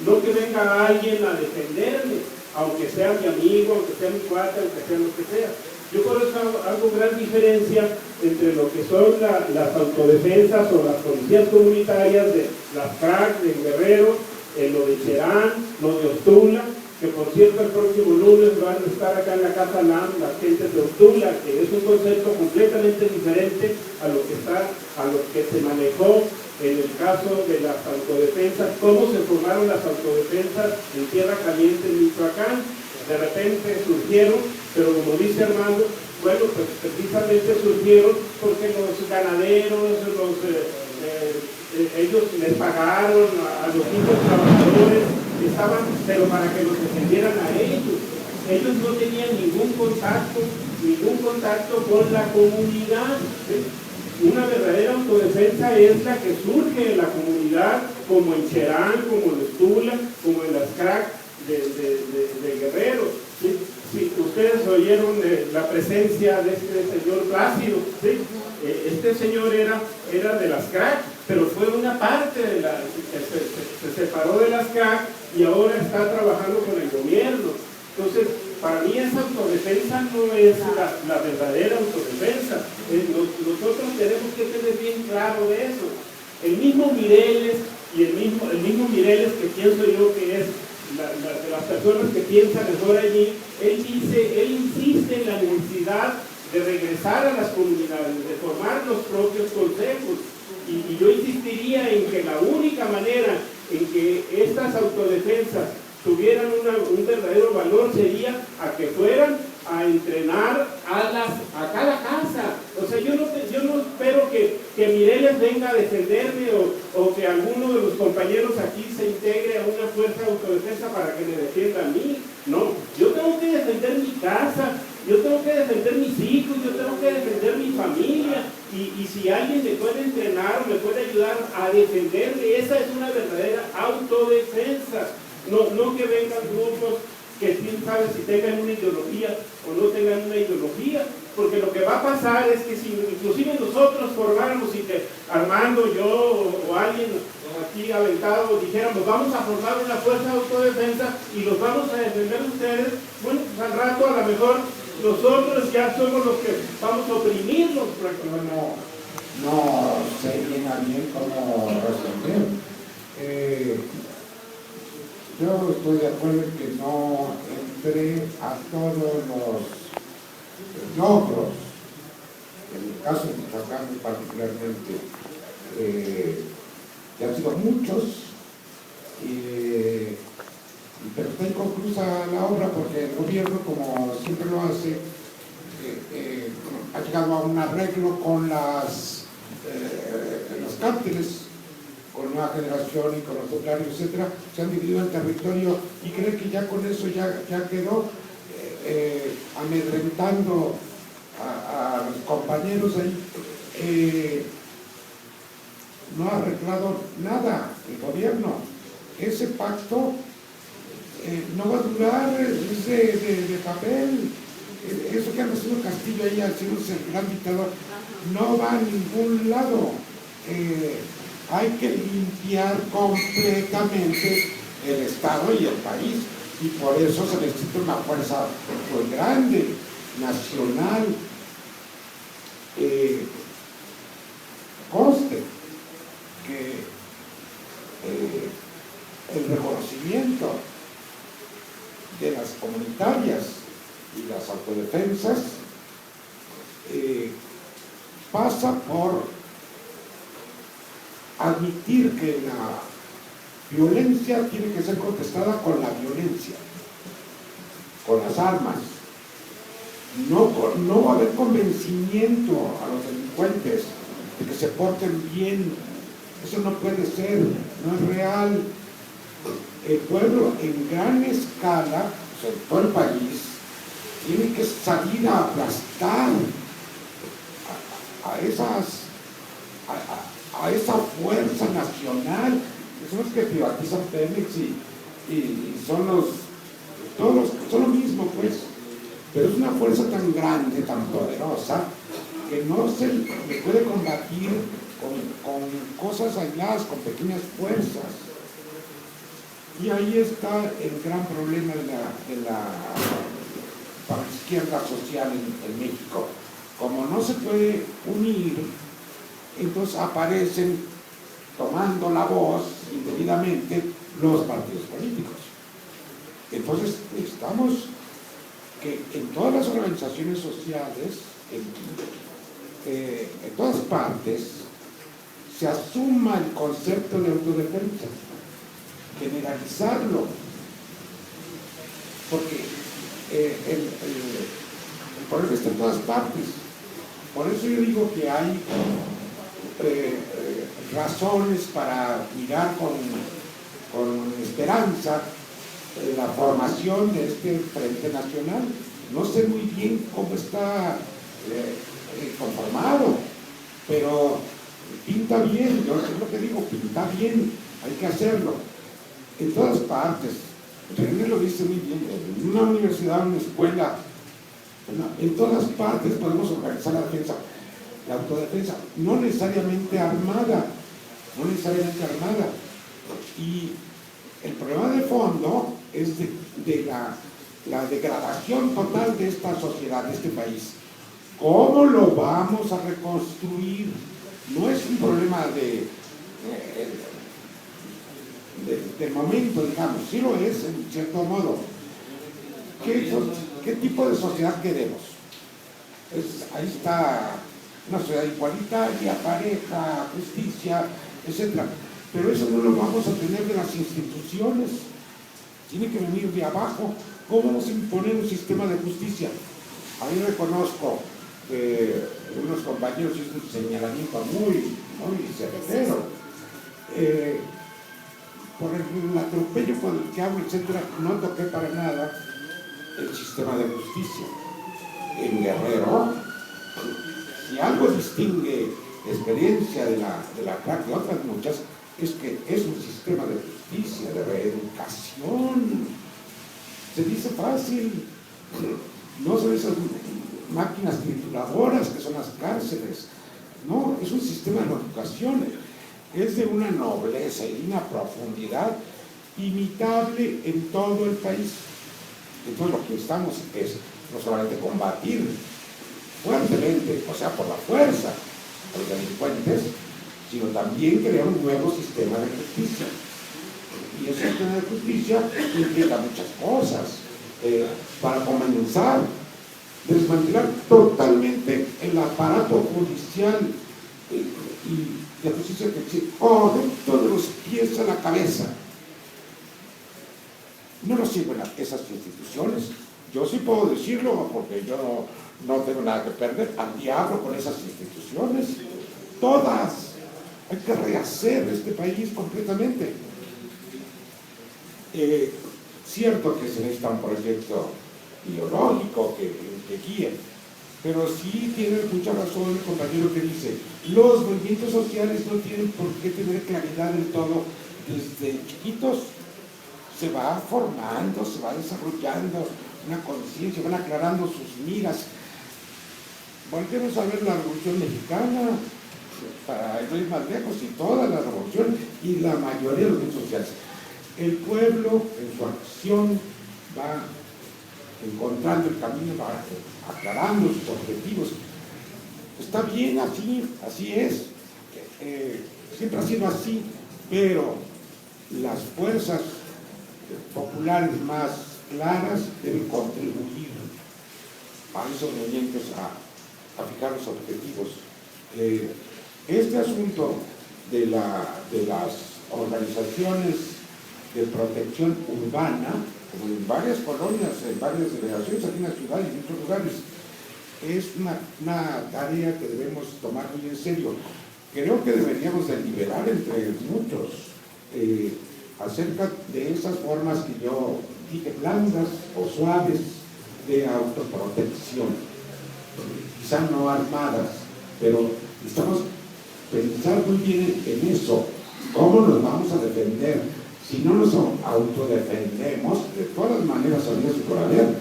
no que venga alguien a defenderme, aunque sea mi amigo, aunque sea mi cuate, aunque sea lo que sea. Yo por eso hago gran diferencia entre lo que son las autodefensas o las policías comunitarias de las CRAC, de Guerrero, lo de Cherán, lo de Ostula, que por cierto el próximo lunes van a estar acá en la Casa LAM las gentes de Ostula, que es un concepto completamente diferente a lo que se manejó en el caso de las autodefensas, cómo se formaron las autodefensas en Tierra Caliente, en Michoacán. De repente surgieron, pero como dice Armando, bueno, pues precisamente surgieron porque los ganaderos, ellos les pagaron a los mismos trabajadores, pero para que los defendieran a ellos. Ellos no tenían ningún contacto con la comunidad, ¿sí? Una verdadera autodefensa es la que surge en la comunidad, como en Cherán, como en Ostula, como en las CRAC de Guerrero, ¿sí? Sí, ustedes oyeron la presencia de este señor Plácido, ¿sí? Este señor era de las CRAC, pero fue una parte de se separó de las CRAC y ahora está trabajando con el gobierno. Entonces, para mí esa autodefensa no es la verdadera autodefensa. Nosotros tenemos que tener bien claro de eso. El mismo Mireles y el mismo Mireles, que pienso yo que es de las personas que piensan mejor allí, él insiste en la necesidad de regresar a las comunidades, de formar los propios consejos. Y yo insistiría en que la única manera en que estas autodefensas tuvieran un verdadero valor sería a que fueran a entrenar a cada casa. O sea, yo no espero que Mireles venga a defenderme o que alguno de los compañeros aquí se integre a una fuerza de autodefensa para que me defienda a mí. No, yo tengo que defender mi casa, yo tengo que defender mis hijos, yo tengo que defender mi familia. Y si alguien me puede entrenar o me puede ayudar a defenderme, esa es una verdadera autodefensa. No que vengan grupos que quién sabe si tengan una ideología o no tengan una ideología, porque lo que va a pasar es que si inclusive nosotros formáramos y que Armando, yo o alguien aquí aventado dijéramos vamos a formar una fuerza de autodefensa y los vamos a defender ustedes, bueno, pues al rato a lo mejor nosotros ya somos los que vamos a oprimirlos prácticamente. No sé bien a bien cómo resolver. Yo estoy de acuerdo en que no entre a todos los logros, en el caso de Michoacán particularmente, que han sido muchos, pero está inconclusa la obra porque el gobierno, como siempre lo hace, ha llegado a un arreglo con los cárteles, con Nueva Generación y con los Templarios, etcétera. Se han dividido el territorio y cree que ya con eso ya quedó, amedrentando a los compañeros ahí. No ha arreglado nada el gobierno. Ese pacto no va a durar, es de papel. Eso que anda haciendo Castillo ahí, haciéndose el gran dictador, no va a ningún lado. Hay que limpiar completamente el Estado y el país, y por eso se necesita una fuerza muy grande, nacional. Conste que el reconocimiento de las comunitarias y las autodefensas pasa por admitir que la violencia tiene que ser contestada con la violencia, con las armas. No va a haber convencimiento a los delincuentes de que se porten bien. Eso no puede ser, no es real. El pueblo en gran escala, o sea, en todo el país, tiene que salir a aplastar a esa fuerza nacional, que son los que privatizan Pemex y son son lo mismo, pues. Pero es una fuerza tan grande, tan poderosa, que no se le puede combatir con cosas aisladas, con pequeñas fuerzas. Y ahí está el gran problema de la izquierda social en México. Como no se puede unir, entonces aparecen tomando la voz indebidamente los partidos políticos. Entonces necesitamos que en todas las organizaciones sociales, en todas partes, se asuma el concepto de autodefensa, generalizarlo, porque el problema está en todas partes. Por eso yo digo que hay razones para mirar con esperanza la formación de este Frente Nacional. No sé muy bien cómo está conformado, pero pinta bien. Yo es lo que digo, pinta bien, hay que hacerlo en todas partes. René lo dice muy bien, en una universidad, en una escuela, en todas partes podemos organizar la defensa, la autodefensa, no necesariamente armada, y el problema de fondo es de la degradación total de esta sociedad, de este país. ¿Cómo lo vamos a reconstruir? No es un problema del momento, digamos, sí lo es en cierto modo. ¿Qué tipo de sociedad queremos? Ahí está una sociedad igualitaria, pareja, justicia, etc. Pero eso no lo vamos a tener de las instituciones, tiene que venir de abajo. ¿Cómo vamos a imponer un sistema de justicia? A mí reconozco que unos compañeros hizo un señalamiento muy certero. Por el atropello por el que hablo, etcétera, no toqué para nada el sistema de justicia. En Guerrero, si algo distingue la experiencia de la CRAC de otras muchas, es que es un sistema de justicia, de reeducación. Se dice fácil, no son esas máquinas trituradoras que son las cárceles. No, es un sistema de reeducación. Es de una nobleza y una profundidad imitable en todo el país. Entonces lo que estamos es no solamente combatir fuertemente, o sea, por la fuerza, a los delincuentes, sino también crear un nuevo sistema de justicia. Y ese sistema de justicia implica muchas cosas. Para comenzar, desmantelar totalmente el aparato judicial y de justicia que existe, corrupto de los pies a la cabeza. No nos sirven esas instituciones. Yo sí puedo decirlo porque yo no tengo nada que perder. Al diablo con esas instituciones. Todas. Hay que rehacer este país completamente. Cierto que se necesita un proyecto ideológico que guíe, pero sí tiene mucha razón el compañero que dice, los movimientos sociales no tienen por qué tener claridad del todo. Desde chiquitos se va formando, se va desarrollando una conciencia, van aclarando sus miras. Volvemos a ver la Revolución Mexicana, para no ir más lejos, y toda la revolución y la mayoría de los movimientos sociales. El pueblo en su acción va encontrando el camino, va aclarando sus objetivos. Está bien así es. Siempre ha sido así, pero las fuerzas populares más claras deben contribuir a esos movimientos a fijar los objetivos. Este asunto de las organizaciones de protección urbana, como en varias colonias, en varias delegaciones aquí en la ciudad y en otros lugares, es una tarea que debemos tomar muy en serio. Creo que deberíamos deliberar entre muchos acerca de esas formas que yo dije, blandas o suaves de autoprotección, quizá no armadas, pero necesitamos pensar muy bien en eso. ¿Cómo nos vamos a defender? Si no nos autodefendemos, de todas las maneras, habidas y por haber,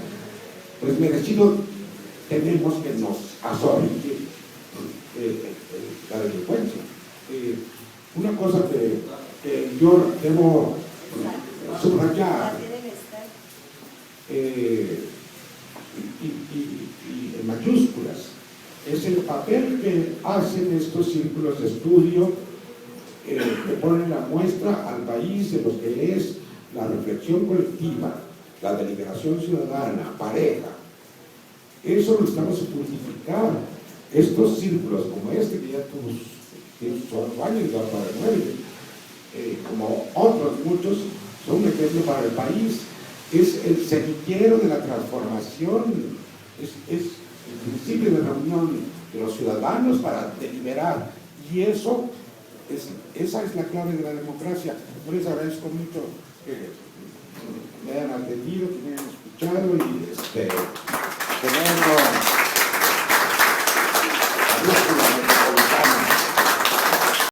pues merecido tenemos que nos azorre la delincuencia. Una cosa que yo debo subrayar y en mayúsculas es el papel que hacen estos círculos de estudio que ponen la muestra al país de lo que es la reflexión colectiva, la deliberación ciudadana, pareja. Eso lo estamos a purificar. Estos círculos como este, que ya tiene sus 8 años, ya para 9, como otros muchos, son un ejemplo para el país. Es el semillero de la transformación, es el principio de reunión de los ciudadanos para deliberar. Y esa es la clave de la democracia. Yo les agradezco mucho que me hayan atendido, que me hayan escuchado y tenemos